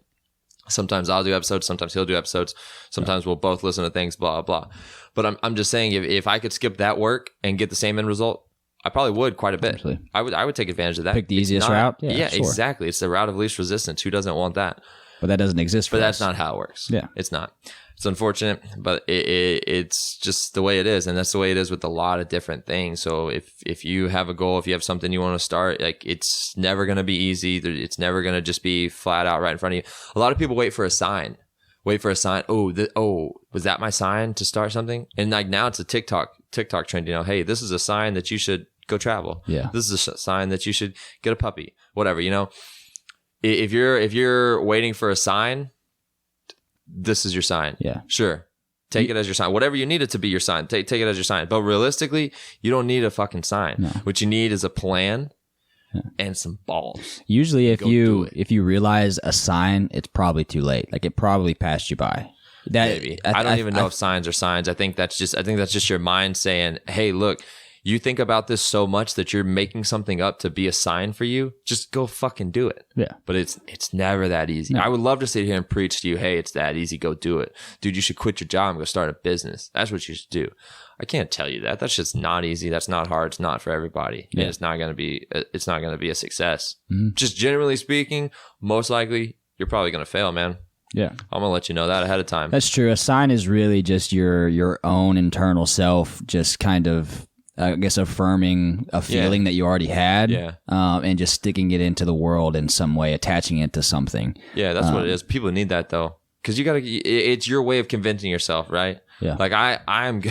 Sometimes I'll do episodes, sometimes he'll do episodes, sometimes we'll both listen to things, blah, blah. But I'm just saying, if I could skip that work and get the same end result, I probably would quite a bit. Absolutely. I would take advantage of that. Pick the easiest route? Yeah, sure. Exactly. It's the route of least resistance. Who doesn't want that? But that doesn't exist for us. But that's not how it works. Yeah. It's not. It's unfortunate, but it's just the way it is. And that's the way it is with a lot of different things. So if you have a goal, if you have something you want to start, like, it's never going to be easy. It's never going to just be flat out right in front of you. A lot of people wait for a sign. Oh, was that my sign to start something? And like, now it's a TikTok trend, hey, this is a sign that you should go travel. Yeah. This is a sign that you should get a puppy, whatever, if you're waiting for a sign, this is your sign. Yeah. Sure. Take it as your sign. Whatever you need it to be your sign. Take it as your sign. But realistically, you don't need a fucking sign. No. What you need is a plan and some balls. Usually if you realize a sign, it's probably too late. Like, it probably passed you by. Maybe. I don't even know if signs are signs. I think that's just your mind saying, hey, look, you think about this so much that you're making something up to be a sign for you. Just go fucking do it. Yeah. But it's never that easy. No. I would love to sit here and preach to you, hey, it's that easy. Go do it. Dude, you should quit your job and go start a business. That's what you should do. I can't tell you that. That's just not easy. That's not hard. It's not for everybody. Yeah. And it's not going to be a success. Mm-hmm. Just generally speaking, most likely you're probably going to fail, man. Yeah. I'm going to let you know that ahead of time. That's true. A sign is really just your own internal self, just kind of, I guess, affirming a feeling that you already had, and just sticking it into the world in some way, attaching it to something. Yeah, that's what it is. People need that, though, because it's your way of convincing yourself, right? Yeah. Like, I'm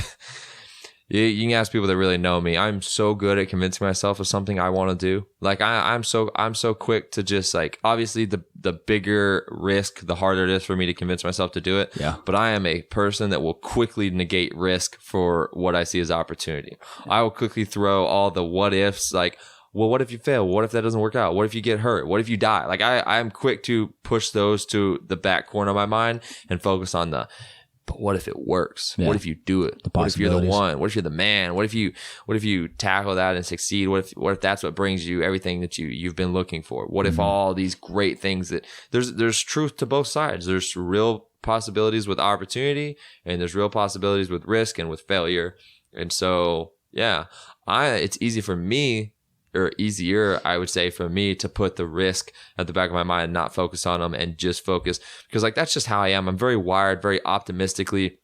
You can ask people that really know me. I'm so good at convincing myself of something I want to do. Like I'm so quick to just like, obviously the bigger risk, the harder it is for me to convince myself to do it. Yeah. But I am a person that will quickly negate risk for what I see as opportunity. I will quickly throw all the what ifs, like, well, what if you fail? What if that doesn't work out? What if you get hurt? What if you die? Like I'm quick to push those to the back corner of my mind and focus on but what if it works? Yeah. What if you do it? What if you're the one? What if you're the man? What if you tackle that and succeed? What if that's what brings you everything that you've been looking for? What if all these great things that there's truth to both sides. There's real possibilities with opportunity, and there's real possibilities with risk and with failure. And so, yeah, it's easy for me, or easier, I would say, for me to put the risk at the back of my mind and not focus on them and just focus, because like that's just how I am. I'm very wired, very optimistically.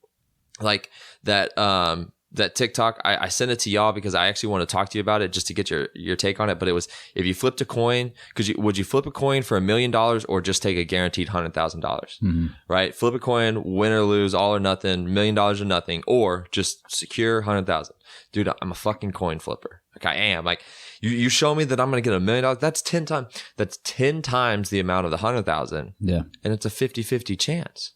Like that TikTok, I sent it to y'all because I actually want to talk to you about it just to get your take on it. But it was, if you flipped a coin, would you flip a coin for $1 million or just take a guaranteed $100,000? Right? Flip a coin, win or lose, all or nothing, $1 million or nothing, or just secure 100,000. Dude, I'm a fucking coin flipper. Like I am. Like you show me that I'm going to get $1 million. That's 10 times. That's 10 times the amount of the 100,000. Yeah. And it's a 50-50 chance.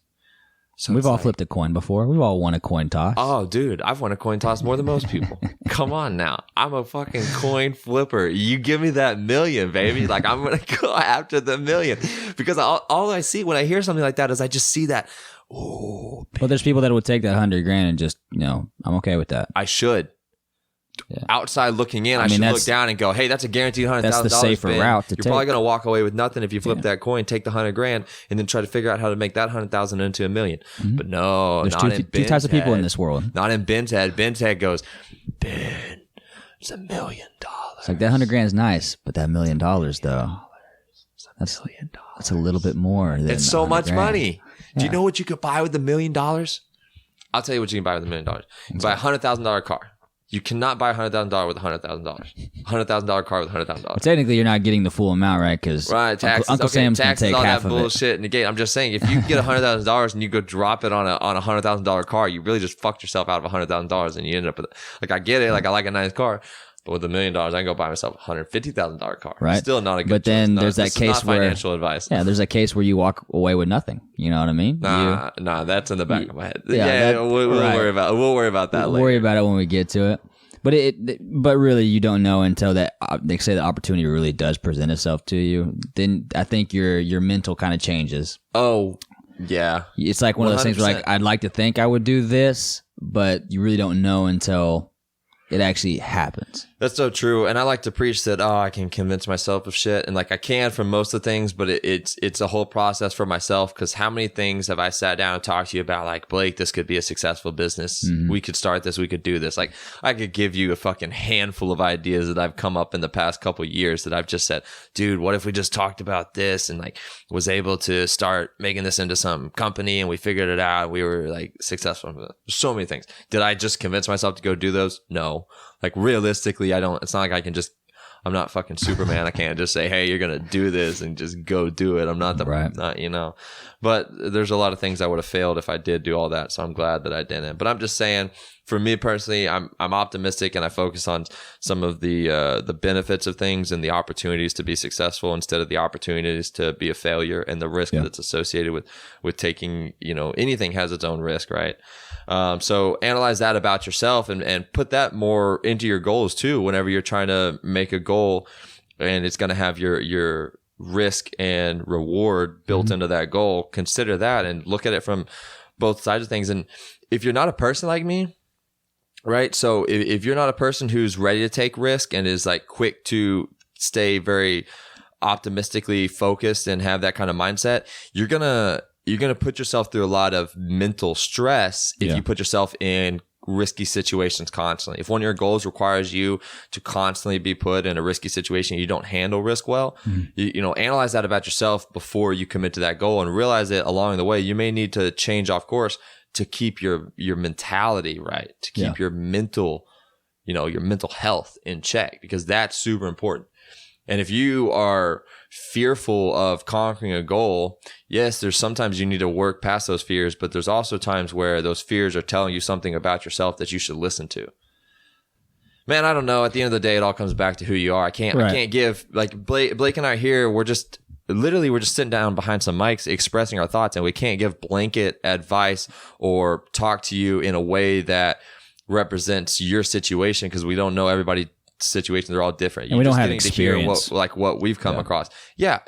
So we've all flipped a coin before. We've all won a coin toss. Oh, dude, I've won a coin toss more than most people. Come on now. I'm a fucking coin flipper. You give me that $1 million, baby. Like I'm going to go after the $1 million, because all I see when I hear something like that is I just see that. Oh, well, there's people that would take that $100,000 and just, I'm okay with that. I should. Yeah. Outside looking in, I should look down and go, hey, that's a guaranteed $100,000. That's the safer route to take. You're probably going to walk away with nothing if you flip that coin, take the $100,000, and then try to figure out how to make that 100,000 into $1 million. But no, there's two types of people in this world. Not in Ben's head. Ben's head goes, Ben, it's $1 million. It's like that $100,000 is nice, but that $1 million though, that's a little bit more. Than it's so much money. Yeah. Do you know what you could buy with $1 million? I'll tell you what you can buy with $1 million. You can buy a $100,000 car. You cannot buy a $100,000 with $100,000. $100,000 car with $100,000. Well, technically, you're not getting the full amount, right? Because taxes, Uncle Sam's going to take all half that of bullshit it. Negate. I'm just saying, if you get $100,000 and you go drop it on a $100,000 car, you really just fucked yourself out of $100,000, and you end up with like, I get it, like I like a nice car, but with $1 million, I can go buy myself a $150,000 car. Right. Still not a good. But then choice. there's that case where financial advice. Yeah, there's a case where you walk away with nothing. You know what I mean? Nah, that's in the back of my head. Yeah, we'll worry about that later. We'll worry about it when we get to it. But really, you don't know until that. They say the opportunity really does present itself to you. Then I think your mental kind of changes. Oh, yeah. It's like one 100%. Of those things where like I'd like to think I would do this, but you really don't know until it actually happens. That's so true. And I like to preach that, I can convince myself of shit. And like I can for most of the things, but it's a whole process for myself. Because how many things have I sat down and talked to you about, like, Blake, this could be a successful business. Mm-hmm. We could start this. We could do this. Like I could give you a fucking handful of ideas that I've come up in the past couple of years that I've just said, dude, what if we just talked about this and like was able to start making this into some company and we figured it out. We were like successful. So many things. Did I just convince myself to go do those? No. Like realistically, it's not like I can just, I'm not fucking Superman. I can't just say, hey, you're going to do this and just go do it. I'm not but there's a lot of things I would have failed if I did do all that. So I'm glad that I didn't. But I'm just saying, for me personally, I'm optimistic and I focus on some of the benefits of things and the opportunities to be successful instead of the opportunities to be a failure and the risk that's associated with taking, anything has its own risk, right? So analyze that about yourself and put that more into your goals too. Whenever you're trying to make a goal and it's going to have your risk and reward built into that goal, consider that and look at it from both sides of things. And if you're not a person like me, right? So if you're not a person who's ready to take risk and is like quick to stay very optimistically focused and have that kind of mindset, you're going to put yourself through a lot of mental stress if you put yourself in risky situations constantly. If one of your goals requires you to constantly be put in a risky situation, you don't handle risk well, analyze that about yourself before you commit to that goal and realize that along the way, you may need to change off course to keep your mentality right, to keep your mental health in check, because that's super important. And if you are fearful of conquering a goal, yes, there's sometimes you need to work past those fears, but there's also times where those fears are telling you something about yourself that you should listen to. Man, I don't know. At the end of the day, it all comes back to who you are. I can't give, like, Blake and I here, we're just sitting down behind some mics expressing our thoughts, and we can't give blanket advice or talk to you in a way that represents your situation, because we don't know everybody's situations. They're all different. And we don't have experience. What we've come across. Yeah.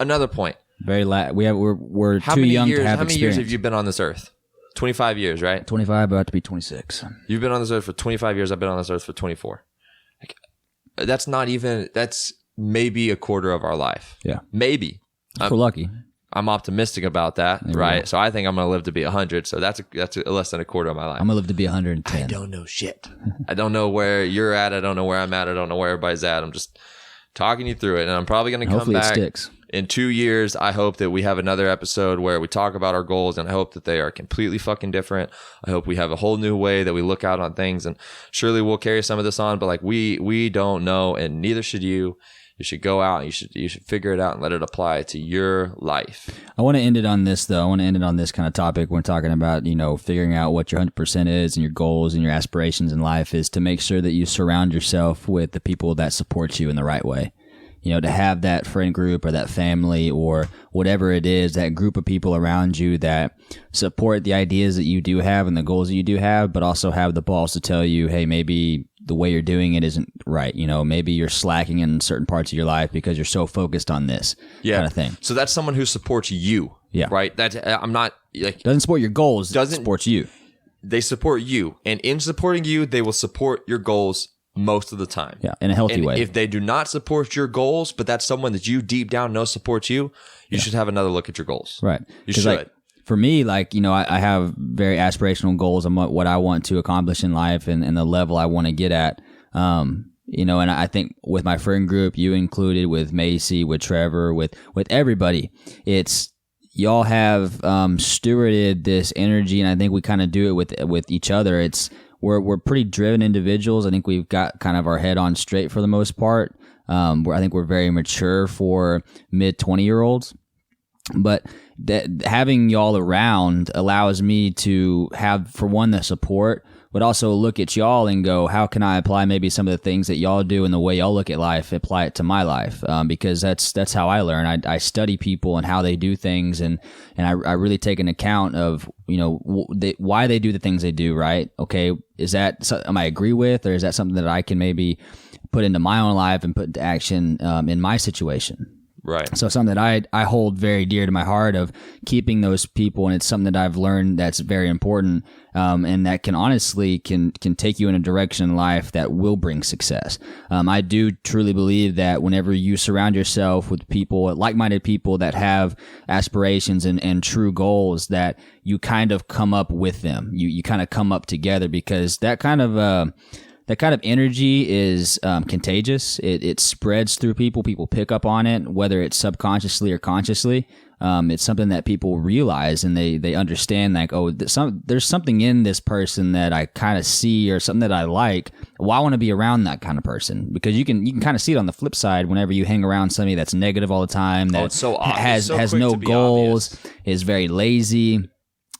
Another point. We're too young to have experience. How many years have you been on this earth? 25 years, right? 25, about to be 26. You've been on this earth for 25 years. I've been on this earth for 24. That's maybe a quarter of our life. Yeah. Maybe. If we're lucky. I'm optimistic about that, right? So I think I'm going to live to be 100. So that's less than a quarter of my life. I'm going to live to be 110. I don't know shit. I don't know where you're at. I don't know where I'm at. I don't know where everybody's at. I'm just talking you through it. And I'm probably going to come back. It sticks. In 2 years, I hope that we have another episode where we talk about our goals, and I hope that they are completely fucking different. I hope we have a whole new way that we look out on things, and surely we'll carry some of this on, but like we don't know, and neither should you. You should go out and you should figure it out and let it apply to your life. I want to end it on this, though. I want to end it on this kind of topic. We're talking about, figuring out what your 100% is and your goals and your aspirations in life, is to make sure that you surround yourself with the people that support you in the right way. To have that friend group or that family or whatever it is, that group of people around you that support the ideas that you do have and the goals that you do have, but also have the balls to tell you, hey, maybe the way you're doing it isn't right. Maybe you're slacking in certain parts of your life because you're so focused on this kind of thing. So that's someone who supports you. Yeah. Right. I'm not like, doesn't support your goals. Supports you. They support you. And in supporting you, they will support your goals most of the time. Yeah, in a healthy way. If they do not support your goals, but that's someone that you deep down know supports you, you should have another look at your goals. Right. You should. Like, for me, I have very aspirational goals on what I want to accomplish in life and the level I want to get at. And I think with my friend group, you included, with Macy, with Trevor, with everybody, it's y'all have stewarded this energy, and I think we kind of do it with each other. We're pretty driven individuals. I think we've got kind of our head on straight for the most part. I think we're very mature for mid 20-year-olds. But having y'all around allows me to have, for one, the support, but also look at y'all and go, how can I apply maybe some of the things that y'all do and the way y'all look at life, apply it to my life? Because that's how I learn. I study people and how they do things, and I really take an account of, why they do the things they do, right? Okay, is that something I agree with, or is that something that I can maybe put into my own life and put into action in my situation? Right. So something that I hold very dear to my heart, of keeping those people, and it's something that I've learned that's very important, and that can honestly can take you in a direction in life that will bring success. I do truly believe that whenever you surround yourself with people, like-minded people that have aspirations and true goals, that you kind of come up with them. You kind of come up together, because that kind of energy is contagious. It spreads through people. People pick up on it, whether it's subconsciously or consciously. It's something that people realize, and they understand, like, oh, there's something in this person that I kind of see, or something that I like. Well, I want to be around that kind of person, because you can kind of see it on the flip side whenever you hang around somebody that's negative all the time, that has no goals, is very lazy.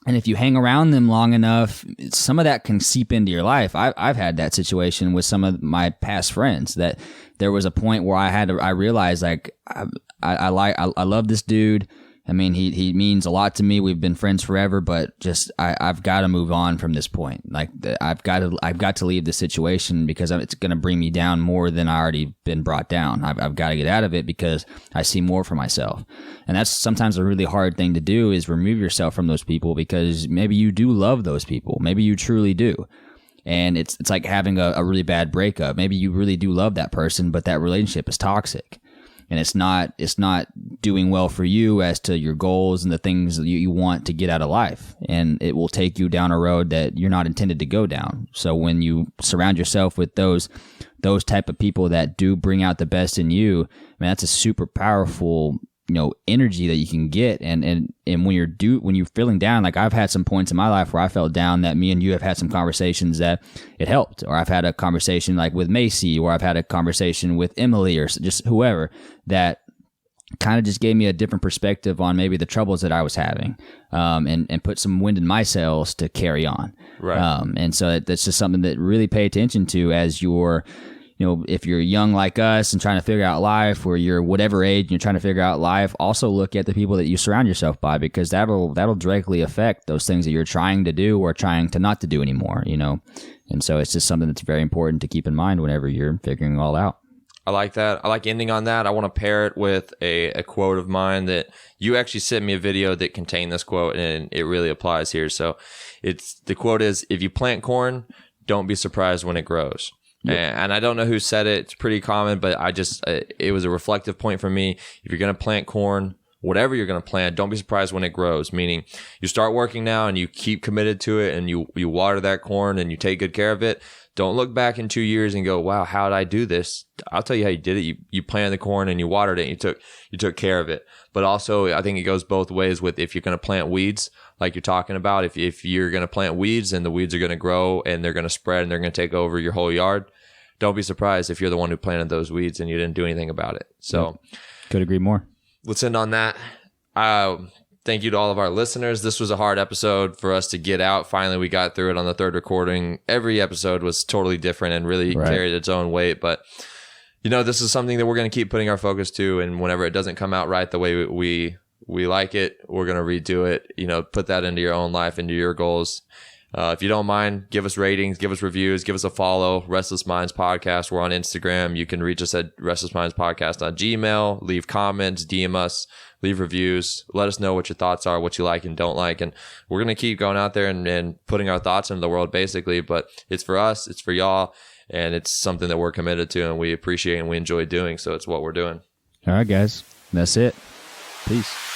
And if you hang around them long enough, some of that can seep into your life. I've had that situation with some of my past friends, that there was a point where I realized, like, I love this dude. I mean, he means a lot to me. We've been friends forever, but just I've got to move on from this point. Like, I've got to leave this situation, because it's going to bring me down more than I already been brought down. I've got to get out of it, because I see more for myself. And that's sometimes a really hard thing to do, is remove yourself from those people, because maybe you do love those people. Maybe you truly do. And it's like having a really bad breakup. Maybe you really do love that person, but that relationship is toxic. And it's not doing well for you as to your goals and the things that you want to get out of life. And it will take you down a road that you're not intended to go down. So when you surround yourself with those type of people that do bring out the best in you, man, that's a super powerful, energy that you can get. And when you're feeling down, like, I've had some points in my life where I felt down, that me and you have had some conversations that it helped. Or I've had a conversation like with Macy, or I've had a conversation with Emily, or just whoever, that kind of just gave me a different perspective on maybe the troubles that I was having, and put some wind in my sails to carry on. Right. And so that's just something that really pay attention to as you're, if you're young like us and trying to figure out life, or you're whatever age and you're trying to figure out life, also look at the people that you surround yourself by, because that'll directly affect those things that you're trying to do or trying to not to do anymore, And so it's just something that's very important to keep in mind whenever you're figuring it all out. I like that. I like ending on that. I want to pair it with a quote of mine that you actually sent me a video that contained this quote, and it really applies here. So the quote is, if you plant corn, don't be surprised when it grows. Yep. And I don't know who said it. It's pretty common, but it was a reflective point for me. If you're going to plant corn, whatever you're going to plant, don't be surprised when it grows. Meaning you start working now and you keep committed to it, and you water that corn and you take good care of it. Don't look back in 2 years and go, wow, how did I do this? I'll tell you how you did it. You planted the corn and you watered it and you took care of it. But also, I think it goes both ways with if you're going to plant weeds, like you're talking about. If you're going to plant weeds, and the weeds are going to grow and they're going to spread and they're going to take over your whole yard, don't be surprised if you're the one who planted those weeds and you didn't do anything about it. So, could agree more. Let's end on that. Thank you to all of our listeners. This was a hard episode for us to get out. Finally, we got through it on the third recording. Every episode was totally different and really carried its own weight. But, this is something that we're going to keep putting our focus to. And whenever it doesn't come out right the way we like it, we're going to redo it. Put that into your own life, into your goals. If you don't mind, give us ratings, give us reviews, give us a follow. Restless Minds Podcast. We're on Instagram. You can reach us at Restless Minds Podcast on Gmail. Leave comments, DM us, leave reviews. Let us know what your thoughts are, what you like and don't like. And we're going to keep going out there and putting our thoughts into the world, basically. But it's for us, it's for y'all, and it's something that we're committed to and we appreciate and we enjoy doing. So it's what we're doing. All right, guys. That's it. Peace.